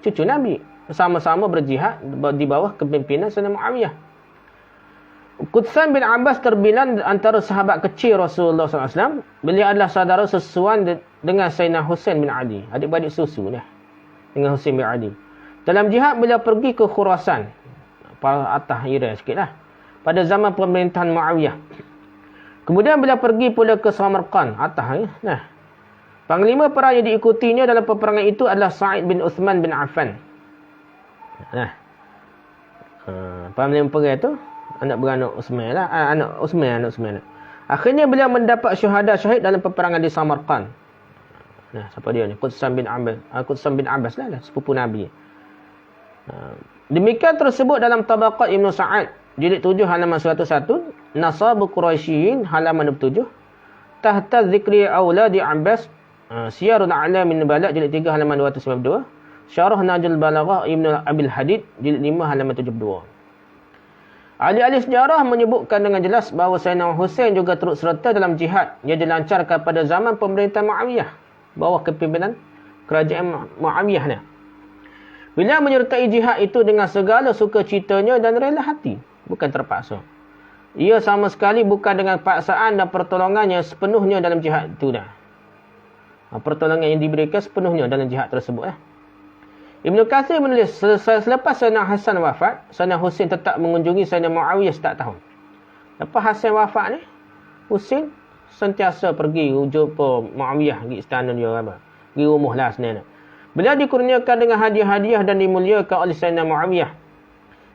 cucu Nabi. Sama-sama berjihad di bawah kepimpinan Sayyidina Muawiyah. Qutsan bin Abbas terbilang antara sahabat kecil Rasulullah SAW. Beliau adalah saudara sesuan dengan Sayyidina Husain bin Ali. Adik-beradik susu dah. Dengan Husain bin Ali. Dalam jihad beliau pergi ke Khurasan. Atas Iran sikit lah. Pada zaman pemerintahan Muawiyah. Kemudian beliau pergi pula ke Samarkand. Atas ya. Nah. Panglima perang yang diikutinya dalam peperangan itu adalah Sa'id bin Uthman bin Affan. Nah. Panglima perang itu anak beranak Uthman lah. Anak Uthman. Akhirnya beliau mendapat syahid dalam peperangan di Samarkand. Nah, siapa dia ni? Qutsan bin Abbas lah, sepupu Nabi. Demikian tersebut dalam Tabaqat Ibn Sa'ad jilid 7 halaman 101, Nasabu Quraisyin halaman 27, Tahta Zikri Auladi Abbas, Siyarul A'lamin Balad jilid 3 halaman 292, Syarah Najul Balaghah Ibn Abil Hadid jilid 5 halaman 72. Ahli-ahli sejarah menyebutkan dengan jelas bahawa Sayyidina Husain juga turut serta dalam jihad yang dilancarkan pada zaman pemerintahan Muawiyah bawah kepimpinan kerajaan Muawiyah ni. Beliau menyertai jihad itu dengan segala sukacitanya dan rela hati, bukan terpaksa. Ia sama sekali bukan dengan paksaan dan pertolongan yang sepenuhnya dalam jihad itu dah. Pertolongan yang diberikan sepenuhnya dalam jihad tersebut. Ibn Katsir menulis, selepas Sayyidina Hasan wafat, Sayyidina Husain tetap mengunjungi Sayyidina Muawiyah setiap tahun. Lepas Hasan wafat ni, Husain sentiasa pergi jumpa Muawiyah di istana dia apa. Di rumah lah sebenarnya. Beliau dikurniakan dengan hadiah-hadiah dan dimuliakan oleh Sayyidina Muawiyah.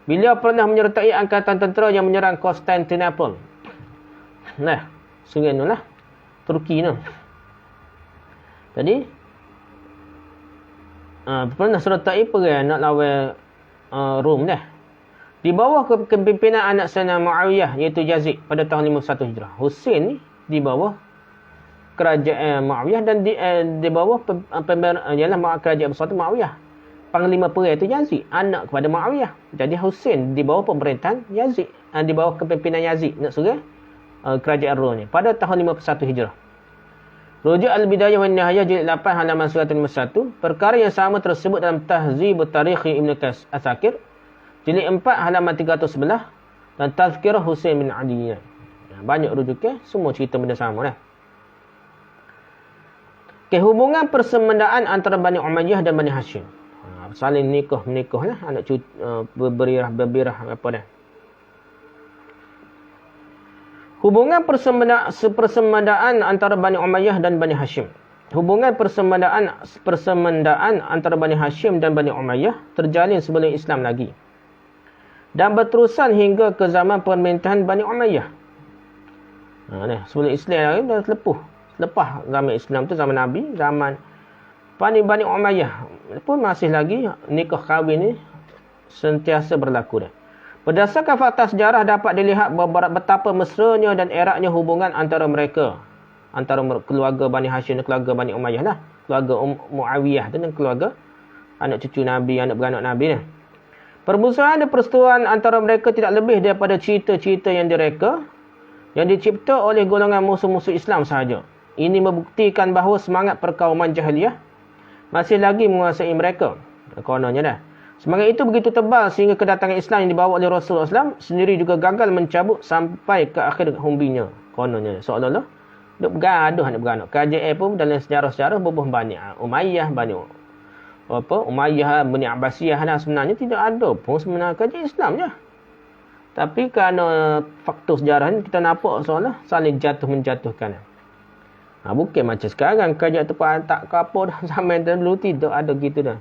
Beliau pernah menyertai angkatan tentera yang menyerang Konstantinopel. Nah, sungai tu lah. Turki tu. Jadi, pernah sertai perang nak lawan Rom dah. Di bawah kepimpinan anak Sayyidina Muawiyah iaitu Yazid pada tahun 51 Hijrah. Husain ni di bawah kerajaan Muawiyah dan di bawah kerajaan besar tu Muawiyah. Panglima perang itu Yazid, anak kepada Muawiyah. Jadi Husain di bawah pemerintahan Yazid, di bawah kepimpinan Yazid nak surah kerajaan Rom ni pada tahun 51 Hijrah. Rujuk Al-Bidayah wa Nihayah jilid 8 halaman 151. Perkara yang sama tersebut dalam Tahzib Tarikh Ibn Asakir jilid 4 halaman 311 dan Tazkirah Husain bin Ali. Banyak rujuknya, semua cerita benda sama dah. Hubungan persemendaan antara Bani Umayyah dan Bani Hashim. Saling menikah lah, anak berbirah apa dah. Hubungan persemendaan antara Bani Umayyah dan Bani Hashim. Hubungan persemendaan antara Bani Hashim dan Bani Umayyah terjalin sebelum Islam lagi. Dan berterusan hingga ke zaman pemerintahan Bani Umayyah. Sebelum Islam lagi dah lepuh. Lepas zaman Islam tu zaman Nabi, zaman Bani Umayyah pun masih lagi nikah kahwin ni sentiasa berlaku dah. Berdasarkan fakta sejarah dapat dilihat betapa mesranya dan eratnya hubungan antara mereka. Antara keluarga Bani Hashim dan keluarga Bani Umayyah lah. Keluarga Muawiyah dan keluarga anak cucu Nabi, anak beranak Nabi lah. Permusuhan dan perseteruan antara mereka tidak lebih daripada cerita-cerita yang direka, yang dicipta oleh golongan musuh-musuh Islam sahaja. Ini membuktikan bahawa semangat perkauman jahiliyah masih lagi menguasai mereka. Kononnya dah. Semangat itu begitu tebal sehingga kedatangan Islam yang dibawa oleh Rasulullah SAW sendiri juga gagal mencabut sampai ke akhir humbinya. Kononnya. Seolah-olah duk bergaduh anak beranak. Kerajaan pun dalam sejarah-sejarah berbuah banyak. Umayyah, Umayyah, Bani Abbasiyah lah sebenarnya tidak ada pun sebenarnya kerajaan Islam je. Tapi kerana faktor sejarah ni kita nampak seolah saling jatuh-menjatuhkan. Bukan macam sekarang kerajaan tu pun tak ke apa dah. Zaman dulu tidak ada gitu dah.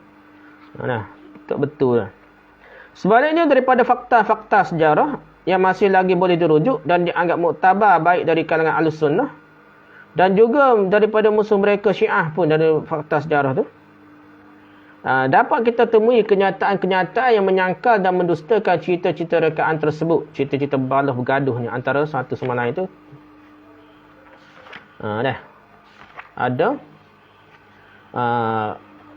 Tak betul lah. Sebaliknya daripada fakta-fakta sejarah, yang masih lagi boleh dirujuk dan dianggap muktabar baik dari kalangan Ahlus Sunnah dan juga daripada musuh mereka Syiah pun dari fakta sejarah tu. Dapat kita temui kenyataan-kenyataan yang menyangkal dan mendustakan cerita-cerita rekaan tersebut. Cerita-cerita balah bergaduhnya antara satu sama lain tu. Ada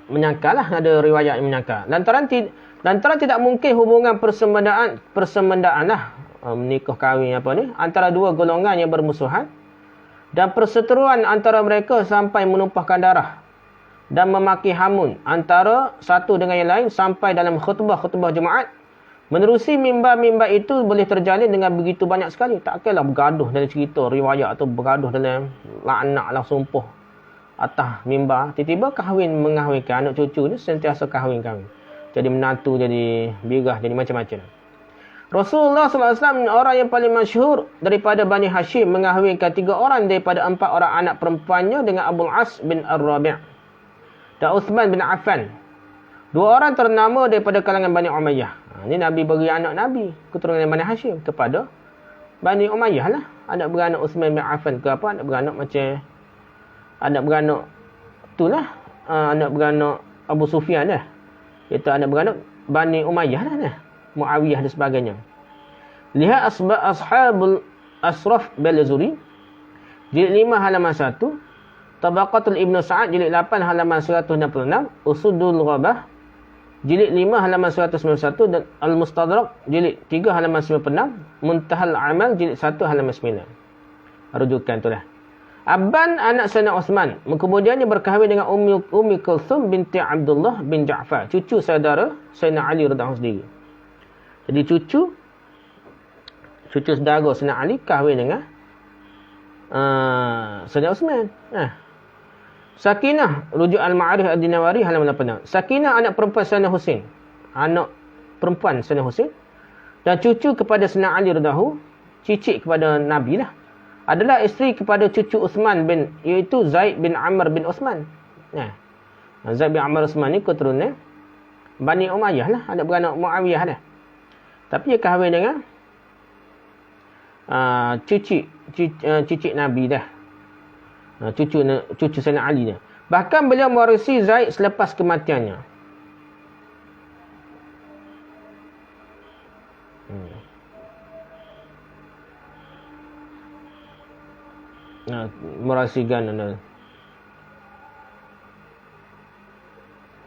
menyangkal lah. Ada riwayat yang menyangkal. Lantaran tidak mungkin hubungan persemendaan lah. Menikah kahwin apa ni. Antara dua golongan yang bermusuhan. Dan perseteruan antara mereka sampai menumpahkan darah. Dan memaki hamun antara satu dengan yang lain sampai dalam khutbah Jumaat. Menerusi mimbar-mimbar itu boleh terjalin dengan begitu banyak sekali. Takkanlah bergaduh dalam cerita riwayat atau bergaduh dalam laknat lah sumpah atas mimbar. Tiba-tiba mengahwinkan anak cucu ni sentiasa kahwin. Jadi menantu, jadi birah, jadi macam-macam. Rasulullah SAW orang yang paling masyhur daripada Bani Hashim mengahwinkan 3 orang daripada 4 orang anak perempuannya dengan Abul As bin Ar-Rabi' dan Uthman bin Affan. 2 orang ternama daripada kalangan Bani Umayyah. Ini Nabi beri anak Nabi, keturunan Bani Hashim kepada Bani Umayyah lah. Anak beranak Uthman bin Affan ke apa, anak beranak itulah, anak beranak Abu Sufyan lah. Itu anak beranak Bani Umayyah lah. Muawiyah dan sebagainya. Lihat Ashabul Asraf Balazuri, jilid 5 halaman 1. Tabaqatul Ibn Sa'ad jilid 8 halaman 166, Usudul Ghabah jilid 5 halaman 191 dan Al-Mustadrak jilid 3 halaman 96, Muntahal Amal jilid 1 halaman 9. Rujukan itulah. Abban anak Sayyidina Uthman kemudiannya berkahwin dengan Ummi Kulthum binti Abdullah bin Ja'far, cucu saudara Sayyidina Ali radhiyallahu sendiri. Jadi cucu saudara Sayyidina Ali kahwin dengan Sayyidina Uthman. Sakinah, rujuk Al-Ma'arif Ad-Dinawari halaman 86. Sakinah anak perempuan Sayyidina Husain. Anak perempuan Sayyidina Husain. Dan cucu kepada Sayyidina Ali radhiyallahu, cicit kepada Nabi lah. Adalah isteri kepada cucu Uthman iaitu Zaid bin Amr bin Uthman. Zaid bin Amr Uthman ni keturunan Bani Umayyah lah. Anak beranak Muawiyah lah. Tapi dia kahwin dengan cicit Nabi dah. Cucu Sayyidina Ali dia. Bahkan beliau mewarisi Zaid selepas kematiannya.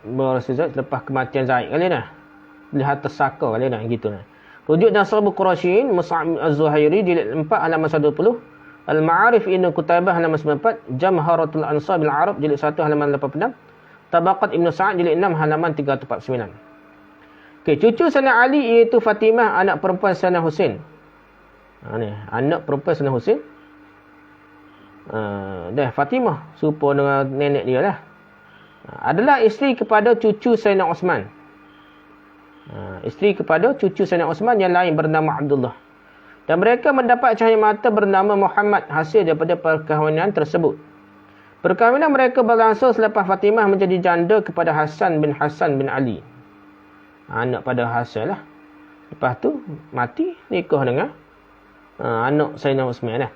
Mewarisi Zaid selepas kematian Zaid kali dah. Lihat tersaka kali dah gitu nah. Rujuk Nasrul Quraisyin Mus'ab Az-Zuhairi jilid 4 halaman 120. Al-Ma'arif Ibn Qutaybah halaman 94, Jamharatul Ansar bil Arab jilid 1 halaman 86, Tabaqat Ibn Sa'ad jilid 6 halaman 349. Okey, cucu Sayyidina Ali iaitu Fatimah anak perempuan Sayyidina Husain. Ni anak perempuan Sayyidina Husain. Fatimah serupa dengan nenek dia lah. Adalah isteri kepada cucu Sayyidina Uthman. Isteri kepada cucu Sayyidina Uthman yang lain bernama Abdullah. Dan mereka mendapat cahaya mata bernama Muhammad hasil daripada perkahwinan tersebut. Perkahwinan mereka berlangsung selepas Fatimah menjadi janda kepada Hasan bin Ali. Anak pada Hasan lah. Lepas tu mati, nikah dengan anak Sayyidina Uthman lah.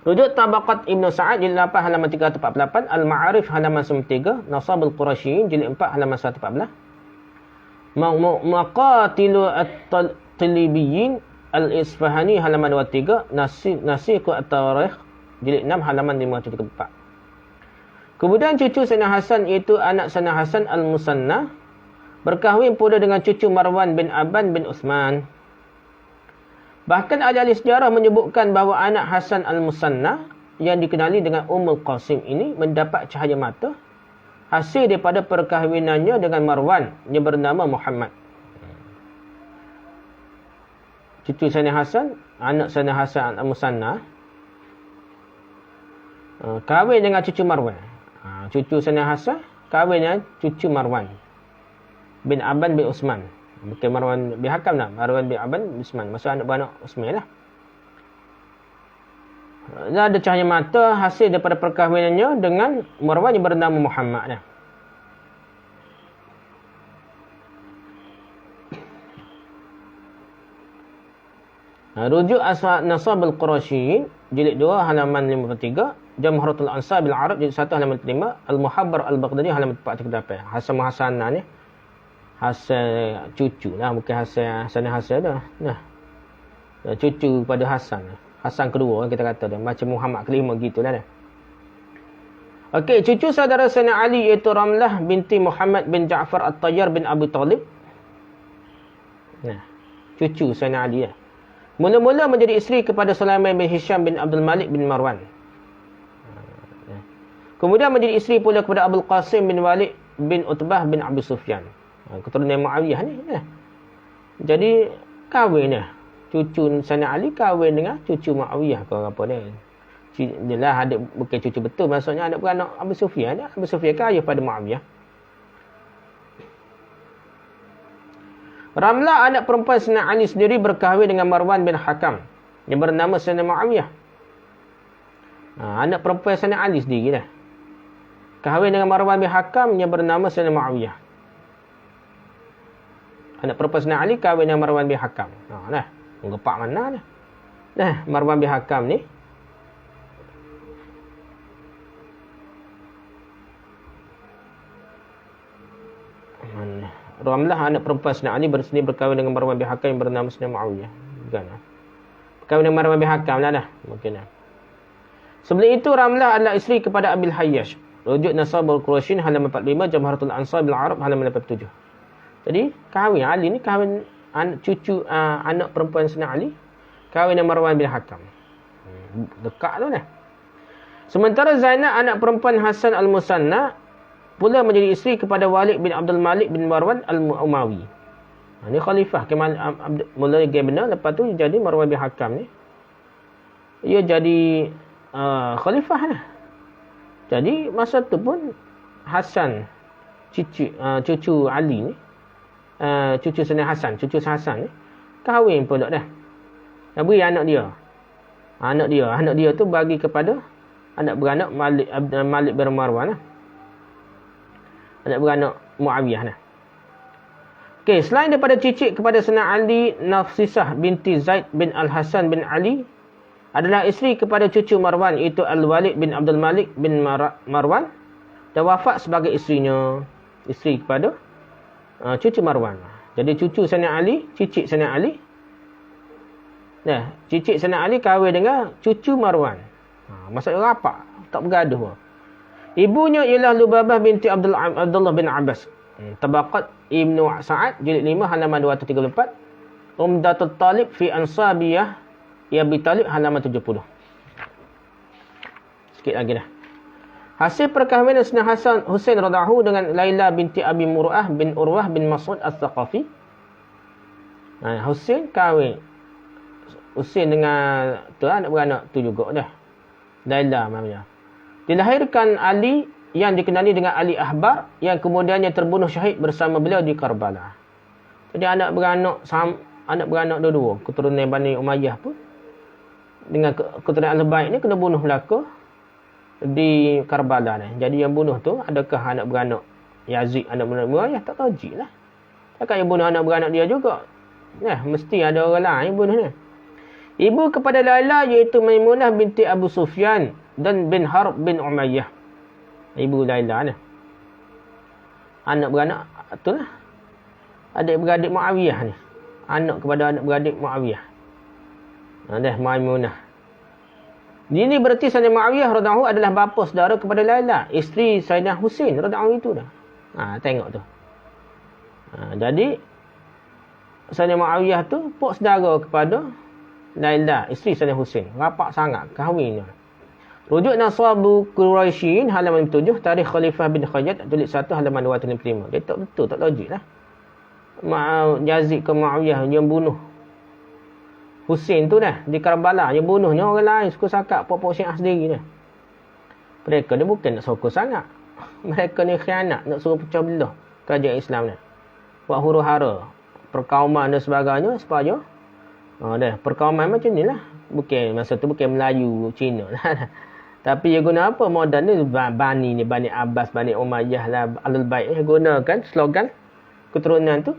Rujuk Tabaqat Ibn Sa'ad jilid 8 halaman 348, Al-Ma'arif halaman 93, Nasabul Quraisyin jilid 4 halaman 114. Maqatilu At-Talibiyyin Al-Isfahani halaman 23, Nasiqu At-Tarikh jilid 6 halaman 534. Kemudian cucu Sayyidina Hasan iaitu anak Sayyidina Hasan Al-Musanna berkahwin pula dengan cucu Marwan bin Aban bin Uthman. Bahkan ahli sejarah menyebutkan bahawa anak Hasan Al-Musanna yang dikenali dengan Ummul Qasim ini mendapat cahaya mata hasil daripada perkahwinannya dengan Marwan yang bernama Muhammad. Cucu Sayyidina Hasan, anak Sayyidina Hasan Al-Musanna, kahwin dengan cucu Marwan. Cucu Sayyidina Hasan kahwin dengan cucu Marwan bin Aban bin Uthman. Bukan Marwan bin Hakam lah. Marwan bin Aban bin Uthman. Masa anak beranak Uthman lah. Dan ada cahaya mata hasil daripada perkahwinannya dengan Marwan yang bernama Muhammad lah. Rujuk Nasab al-Qurasyiin jilid 2 halaman 53, Jamharatul Ansab al-Arab jilid 1 halaman 5, Al-Muhabbar al-Baghdadi halaman 438. Hasan Hasanah ni Hasan cucu lah, bukan Hasan dah. Nah. Cucu pada Hasan. Hasan kedua kita kata dah, macam Muhammad kelima gitulah dah. Okey, cucu saudara Sayyidina Ali iaitu Ramlah binti Muhammad bin Ja'far At-Tayyar bin Abi Talib. Nah, cucu Sayyidina Ali ya. Mula-mula menjadi isteri kepada Sulaiman bin Hisham bin Abdul Malik bin Marwan. Kemudian menjadi isteri pula kepada Abul Qasim bin Walid bin Utbah bin Abi Sufyan. Keturunan Muawiyah ni. Jadi kahwin dah. Cucu Sayyidina Ali kahwin dengan cucu Muawiyah ke apa ni. Jelah adik bukan cucu betul, maksudnya anak beranak Abu Sufyan. Abu Sufyan kan ayah pada Muawiyah. Ramlah anak perempuan Sayyidina Ali sendiri berkahwin dengan Marwan bin Hakam yang bernama Sayyidina Muawiyah. Anak perempuan Sayyidina Ali sendiri dah. Kahwin dengan Marwan bin Hakam yang bernama Sayyidina Muawiyah. Anak perempuan Sayyidina Ali kahwin dengan Marwan bin Hakam. Nah, menggepak mana dah. Nah, Marwan bin Hakam ni Ramlah anak perempuan Sayyidina Ali sendiri berkahwin dengan Marwan bin Hakam yang bernama Sayyidina Muawiyah. Bukan. Berkahwin dengan Marwan bin Hakam lah dah. Mungkin dah. Sebelum itu Ramlah adalah isteri kepada Abil Hayyash. Rujuk Nasab al-Qurasyiin halaman 45, Jamharatul Ansab al-Arab halaman 87. Jadi kahwin Ali ni kahwin cucu anak perempuan Sayyidina Ali kahwin dengan Marwan bin Hakam. Dekat tu dah. Sementara Zainab anak perempuan Hasan al-Musanna pula menjadi isteri kepada Walid bin Abdul Malik bin Marwan al-Umawi. Ini khalifah mula dia benar, lepas tu jadi Marwan bin Hakam ni ia jadi khalifah lah. Jadi masa tu pun Hasan cucu Ali ni cucu Sayyidina Hasan, cucu Hasan ni kahwin pula dah. Dah beri anak dia. Anak dia tu bagi kepada anak beranak Malik bin Marwan lah. Anak beranak Muawiyah lah. Okey, selain daripada cicit kepada Sayyidina Ali, Nafisah binti Zaid bin Al-Hasan bin Ali adalah isteri kepada cucu Marwan iaitu Al-Walid bin Abdul Malik bin Marwan dan wafat sebagai isterinya, isteri kepada cucu Marwan. Jadi cucu Sayyidina Ali, cicit Sayyidina Ali. Nah, cicit Sayyidina Ali kahwin dengan cucu Marwan. Maksudnya rapat, tak bergaduh pun. Ibunya ialah Lubabah binti Abdullah bin Abbas. Tabaqat Ibnu Sa'ad jilid 5 halaman 234. Umdatul Talib fi Ansabiyah ya Abi Talib halaman 70. Sikit lagi dah. Hasil perkahwinan Sayyidina Hasan Husain radhiyallahu dengan Laila binti Abi Mur'ah bin Urwah bin Mas'ud Al-Thaqafi. Husain kahwin. Husain dengan tu anak beranak tu juga dah. Laila namanya. Dilahirkan Ali yang dikenali dengan Ali Ahbar yang kemudiannya terbunuh syahid bersama beliau di Karbala. Jadi anak beranak dua-dua keturunan Bani Umayyah pun dengan keturunan Al-Bait ni kena bunuh belaka di Karbala ni. Jadi yang bunuh tu adakah anak beranak Yazid anak beranak Umayyah? Tak logik lah. Takkan yang bunuh anak beranak dia juga. Mesti ada orang lain bunuh ni. Ibu kepada Laila iaitu Maimunah binti Abu Sufyan dan bin Harb bin Umayyah. Ibu Laila ni. Anak beranak itulah. Adik-beradik Muawiyah ni. Anak kepada anak beradik Muawiyah. Maimunah. Ini berarti Sayyidina Muawiyah radhiyallahu adalah bapa saudara kepada Laila, isteri Sayyidina Husain radhiyallahu itu dah. Tengok tu. Jadi Sayyidina Muawiyah tu pak saudara kepada Laila, isteri Sayyidina Husain. Rapat sangat kahwinnya. Rujuk Nasabu Quraisyin halaman 7, tarikh Khalifah bin Khayyat tulis 1 halaman 255. Dia tak betul, tak logik lah. Yazid ke Muawiyah yang bunuh Husain tu dah di Karbala, yang bunuhnya orang lain suku sakak pokok Syiah sendiri dah. Mereka ni bukan nak sokong sangat. Mereka ni khianat, nak suruh pecah belah kerajaan Islam ni. Buat huru-hara, perkauman dan sebagainya supaya perkauman macam ni lah. Bukan masa tu bukan Melayu, Cina lah. Tapi dia guna apa? Moden ni Bani Abbas, Bani Umayyah lah, Al-Bait gunakan slogan keturunan tu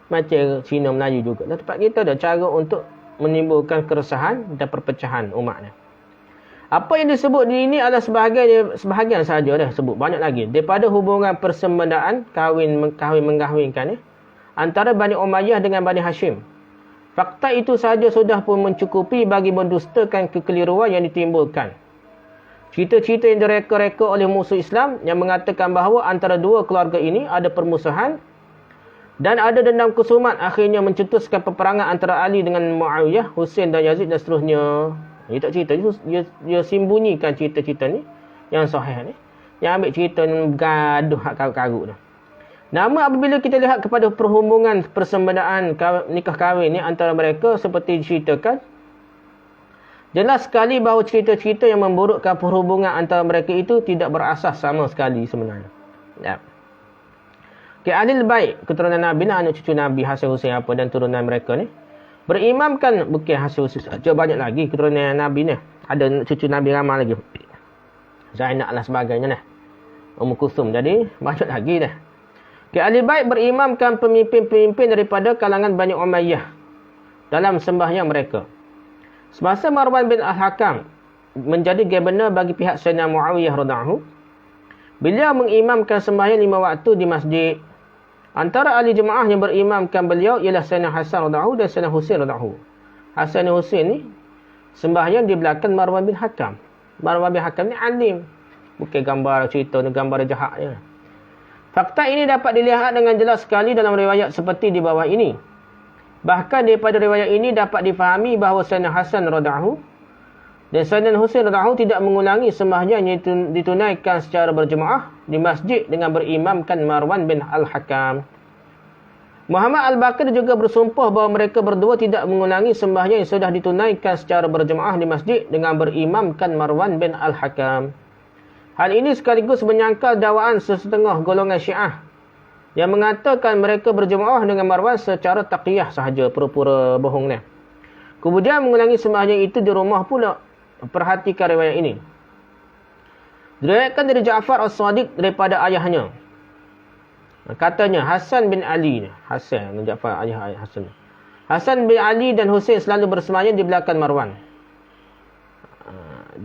macam Cina Melayu juga. Dan tempat kita ada cara untuk menimbulkan keresahan dan perpecahan umatnya. Apa yang disebut di ini adalah sebahagian saja dah sebut, banyak lagi daripada hubungan persembendaan kahwin-mengkahwinkan antara Bani Umayyah dengan Bani Hashim. Fakta itu sahaja sudah pun mencukupi bagi mendustakan kekeliruan yang ditimbulkan. Cerita-cerita yang direka-reka oleh musuh Islam yang mengatakan bahawa antara dua keluarga ini ada permusuhan dan ada dendam kusumat, akhirnya mencetuskan peperangan antara Ali dengan Muawiyah, Husain dan Yazid dan seterusnya. Dia tak cerita, dia sembunyikan cerita-cerita ni yang sahih ni. Yang ambil cerita ni bergaduh hak karut-karut tu. Nama apabila kita lihat kepada perhubungan persembendaan nikah kahwin ni antara mereka seperti diceritakan, jelas sekali bahawa cerita-cerita yang memburukkan perhubungan antara mereka itu tidak berasas sama sekali sebenarnya. Ya. Okay, Ahlul Bait, keturunan Nabi, anak cucu Nabi, Hasan Husain apa dan turunan mereka ni, berimamkan, bukan Hasan Husain saja, banyak lagi keturunan Nabi ni. Ada cucu Nabi ramai lagi. Zainab dan sebagainya ni. Ummu Kulsum, jadi banyak lagi dah. Okay, Ahlul Bait berimamkan pemimpin-pemimpin daripada kalangan Bani Umayyah dalam sembahyang mereka. Semasa Marwan bin Al-Hakam menjadi gubernur bagi pihak Sayyidina Muawiyah radhiyallahu, beliau mengimamkan sembahyang 5 waktu di masjid. Antara ahli jemaah yang berimamkan beliau ialah Sayyidina Hasan radhiyallahu dan Sayyidina Husain radhiyallahu. Hasan dan Husain ni sembahyang di belakang Marwan bin Hakam. Marwan bin Hakam ni alim. Bukan gambar cerita ni, gambar jahat je. Fakta ini dapat dilihat dengan jelas sekali dalam riwayat seperti di bawah ini. Bahkan daripada riwayat ini dapat difahami bahawa Sayyidina Hasan radhiyallahu dan Sayyidina Husain radhiyallahu tidak mengulangi sembahyang yang ditunaikan secara berjemaah di masjid dengan berimamkan Marwan bin Al-Hakam. Muhammad Al-Baqir juga bersumpah bahawa mereka berdua tidak mengulangi sembahyang yang sudah ditunaikan secara berjemaah di masjid dengan berimamkan Marwan bin Al-Hakam. Hal ini sekaligus menyangkal dakwaan sesetengah golongan Syiah yang mengatakan mereka berjemaah dengan Marwan secara taqiyah sahaja, pura-pura bohong ni. Kemudian mengulangi sembahyang itu di rumah pula. Perhatikan riwayat ini. Diriwayatkan dari Ja'far As-Sadiq daripada ayahnya. Katanya Hasan bin Ali, Hasan bin Ja'far, ayah Hasan. Hasan bin Ali dan Husain selalu bersemayam di belakang Marwan.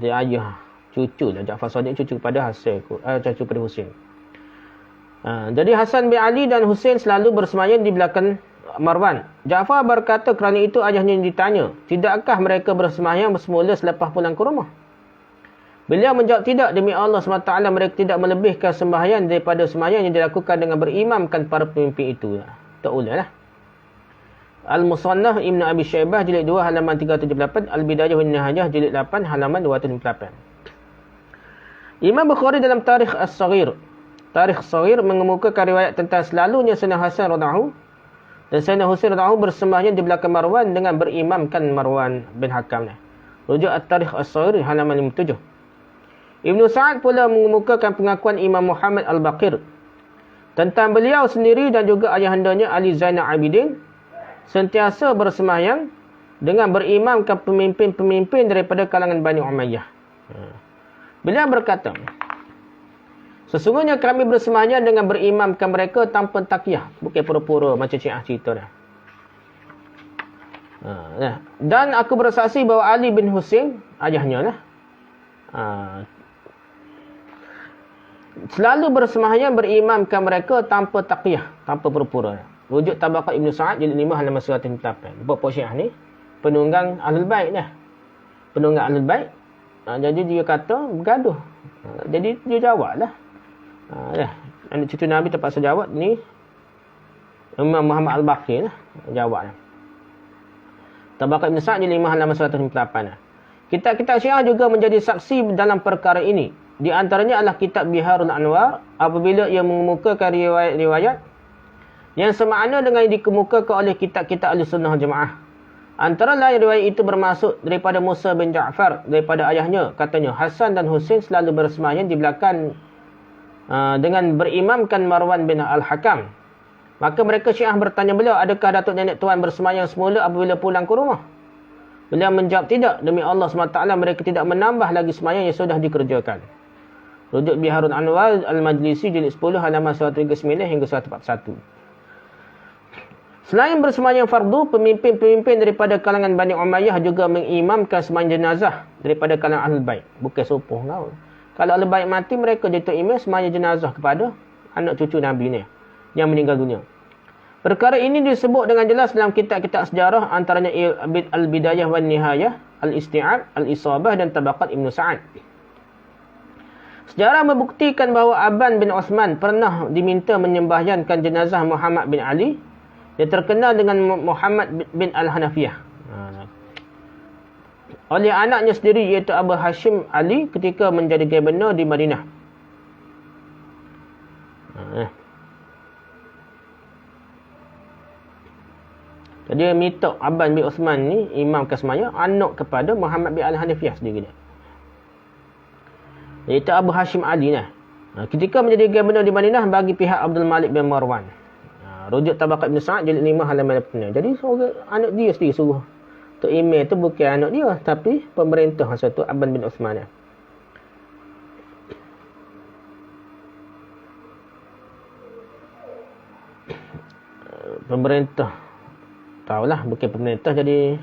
Dia ayah, cucu lah. Ja'far As-Sadiq cucu kepada Hasan, cucu kepada Husain. Jadi Hasan bin Ali dan Husain selalu bersemayam di belakang Marwan. Ja'far berkata kerana itu ayahnya ditanya, tidakkah mereka bersemayam bersemula selepas pulang ke rumah? Beliau menjawab, tidak, demi Allah SWT mereka tidak melebihkan sembahyang daripada sembahyang yang dilakukan dengan berimamkan para pemimpin itu. Tak boleh lah. Al-Musannaf Ibn Abi Syaibah jilid 2 halaman 378, Al-Bidayah wa Nihayah jilid 8 halaman 258. Imam Bukhari dalam Tarikh As-Saghir mengemukakan riwayat tentang selalunya Sayyidina Hasan radhiyallahu dan Sayyidina Husain radhiyallahu bersembahyang di belakang Marwan dengan berimamkan Marwan bin Hakam. Rujuk At-Tarikh As-Saghir halaman 57. Ibn Sa'ad pula mengemukakan pengakuan Imam Muhammad Al-Baqir tentang beliau sendiri dan juga ayahandanya Ali Zainal Abidin sentiasa bersembahyang dengan berimamkan pemimpin-pemimpin daripada kalangan Bani Umayyah. Beliau berkata, sesungguhnya kami bersembahyang dengan berimamkan mereka tanpa taqiyah. Bukan pura-pura macam Syiah cerita dah. Dan aku bersaksi bahawa Ali bin Husain, ayahnya lah, selalu bersembahyang berimamkan mereka tanpa taqiyah, tanpa pura-pura. Rujuk Tabaqat Ibn Sa'ad jilid 5 halaman 108. Bapak Syiah ni penunggang Ahlul Bait dah. Penunggang Ahlul Bait. Jadi dia kata bergaduh. Jadi dia jawablah. Anak cucu Nabi terpaksa jawab ni Imam Muhammad Al-Baqir lah jawab. Tabaqat Ibn Sa'ad jilid 5 halaman 108. Kitab-kitab Syiah juga menjadi saksi dalam perkara ini. Di antaranya adalah kitab Biharul Anwar apabila ia mengemukakan riwayat-riwayat yang semakna dengan yang dikemukakan oleh kitab-kitab Ahlussunnah Jamaah. Antara lain riwayat itu bermaksud daripada Musa bin Ja'far daripada ayahnya. Katanya Hasan dan Husain selalu bersembahyang di belakang dengan berimamkan Marwan bin Al-Hakam. Maka mereka Syiah bertanya beliau, adakah Datuk Nenek Tuan bersembahyang semula apabila pulang ke rumah? Beliau menjawab, tidak, demi Allah SWT mereka tidak menambah lagi sembahyang yang sudah dikerjakan. Rujuk Biharul Anwar Al-Majlisi jilid 10 halaman 139 hingga 141. Selain bersemayam fardu, pemimpin-pemimpin daripada kalangan Bani Umayyah juga mengimamkan semayam jenazah daripada kalangan Ahlul Bait. Bukan sopoh kau. Kalau Ahlul Bait mati, mereka jatuh imam semayam jenazah kepada anak cucu Nabi ni yang meninggal dunia. Perkara ini disebut dengan jelas dalam kitab-kitab sejarah, antaranya Al-Bidayah wan Nihayah, Al-Isti'ab, Al-Isabah dan Tabaqat Ibn Sa'ad. Sejarah membuktikan bahawa Aban bin Osman pernah diminta menyembahyankan jenazah Muhammad bin Ali. Dia terkenal dengan Muhammad bin Al-Hanafiyah. Oleh anaknya sendiri iaitu Abu Hashim Ali ketika menjadi gubernur di Madinah. Jadi mitok Aban bin Osman ni, imam kasmaya, anak kepada Muhammad bin Al-Hanafiyah sendiri dia. Iaitu Abu Hashim Ali lah. Ketika menjadi gubernur di Madinah bagi pihak Abdul Malik bin Marwan. Rujuk Tabaqat Ibn Sa'ad jilid 5 halaman 86. Jadi seorang anak dia sendiri suruh. Tok Imam tu bukan anak dia, tapi pemerintah masa tu Aban bin Osman. Pemerintah. Tahulah bukan pemerintah, jadi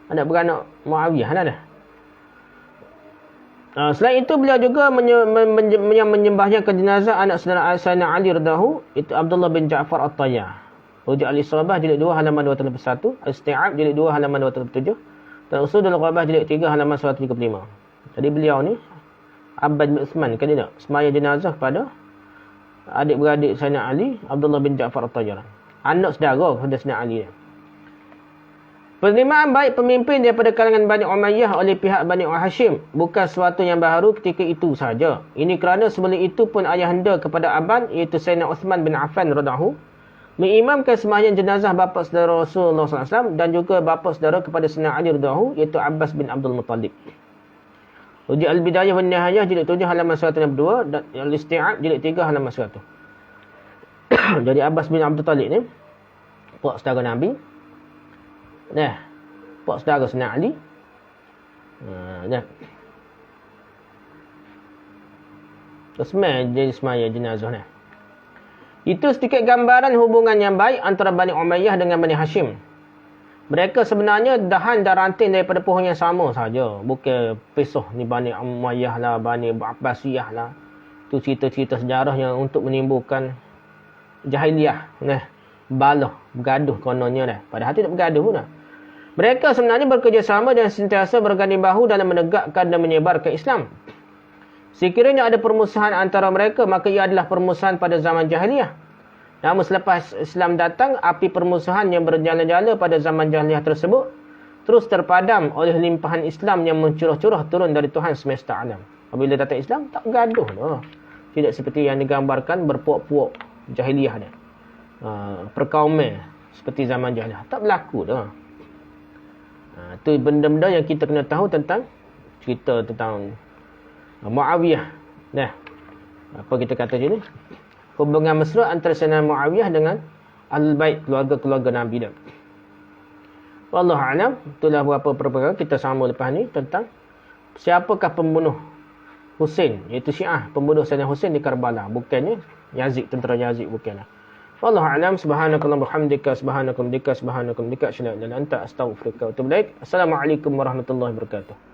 anak beranak Muawiyah lah dah. Selain itu beliau juga menyembahyankan jenazah anak saudara Ali radhiyallahu itu Abdullah bin Ja'far At-Tayyah. Rujuk Al-Isabah jilid 2 halaman 231, Al-Isti'ab jilid 2 halaman 237 dan Usudul Ghabah jilid 3 halaman 135. Jadi beliau ni Aban bin Uthman kan dia semaya jenazah kepada adik-beradik Sayyidina Ali, Abdullah bin Ja'far At-Tayyah. Anak saudara kepada Sayyidina Ali. Penerimaan baik pemimpin daripada kalangan Bani Umayyah oleh pihak Bani Hashim bukan sesuatu yang baru ketika itu sahaja. Ini kerana sebelum itu pun ayahanda kepada Aban iaitu Sayyidina Uthman bin Affan radhiyallahu mengimamkan sembahyang jenazah bapa saudara Rasulullah SAW dan juga bapa saudara kepada Sayyidina Ali radhiyallahu iaitu Abbas bin Abdul Muttalib. Rujuk Al-Bidayah wan Nihayah jilid 7 halaman 162 dan Al-Isti'ab jilid 3 halaman 100. Jadi Abbas bin Abdul Muttalib ni pak saudara Nabi. Pak saudara Sayyidina Ali. Osman jadi semaya jenazah ni. Itu sedikit gambaran hubungan yang baik antara Bani Umayyah dengan Bani Hashim. Mereka sebenarnya dahan dan ranting daripada pohon yang sama saja. Bukan pisah ni Bani Umayyah lah, Bani Abbasiyah lah. Itu cerita-cerita sejarah yang untuk menimbulkan jahiliyah. Balah, bergaduh kononnya . Padahal tidak bergaduh pun . Mereka sebenarnya bekerjasama dan sentiasa berganding bahu dalam menegakkan dan menyebarkan Islam. Sekiranya ada permusuhan antara mereka, maka ia adalah permusuhan pada zaman jahiliyah. Namun selepas Islam datang, api permusuhan yang berjala-jala pada zaman jahiliyah tersebut terus terpadam oleh limpahan Islam yang mencurah-curah turun dari Tuhan semesta alam. Apabila datang Islam, tak bergaduh dah. Tidak seperti yang digambarkan berpuak-puak jahiliyah dah. Perkauman seperti zaman jahiliyah. Tak berlaku dah. Itu benda-benda yang kita kena tahu tentang cerita tentang Muawiyah. Apa kita kata sini? Hubungan mesra antara Sayyidina Muawiyah dengan Ahlul Bait, keluarga-keluarga Nabi dah. Wallahu a'lam. Itulah beberapa perkara kita sambung lepas ni tentang siapakah pembunuh Husain, iaitu Syiah, pembunuh Sayyidina Husain di Karbala. Bukannya Yazid, tentera Yazid, bukanlah. Wallahu a'lam. Subhanakallahumma bihamdika, subhanakum dika, subhanakum dika, asyhadu an la ilaha illa anta, astaghfiruka wa atubu ilaik. Assalamualaikum warahmatullahi wabarakatuh.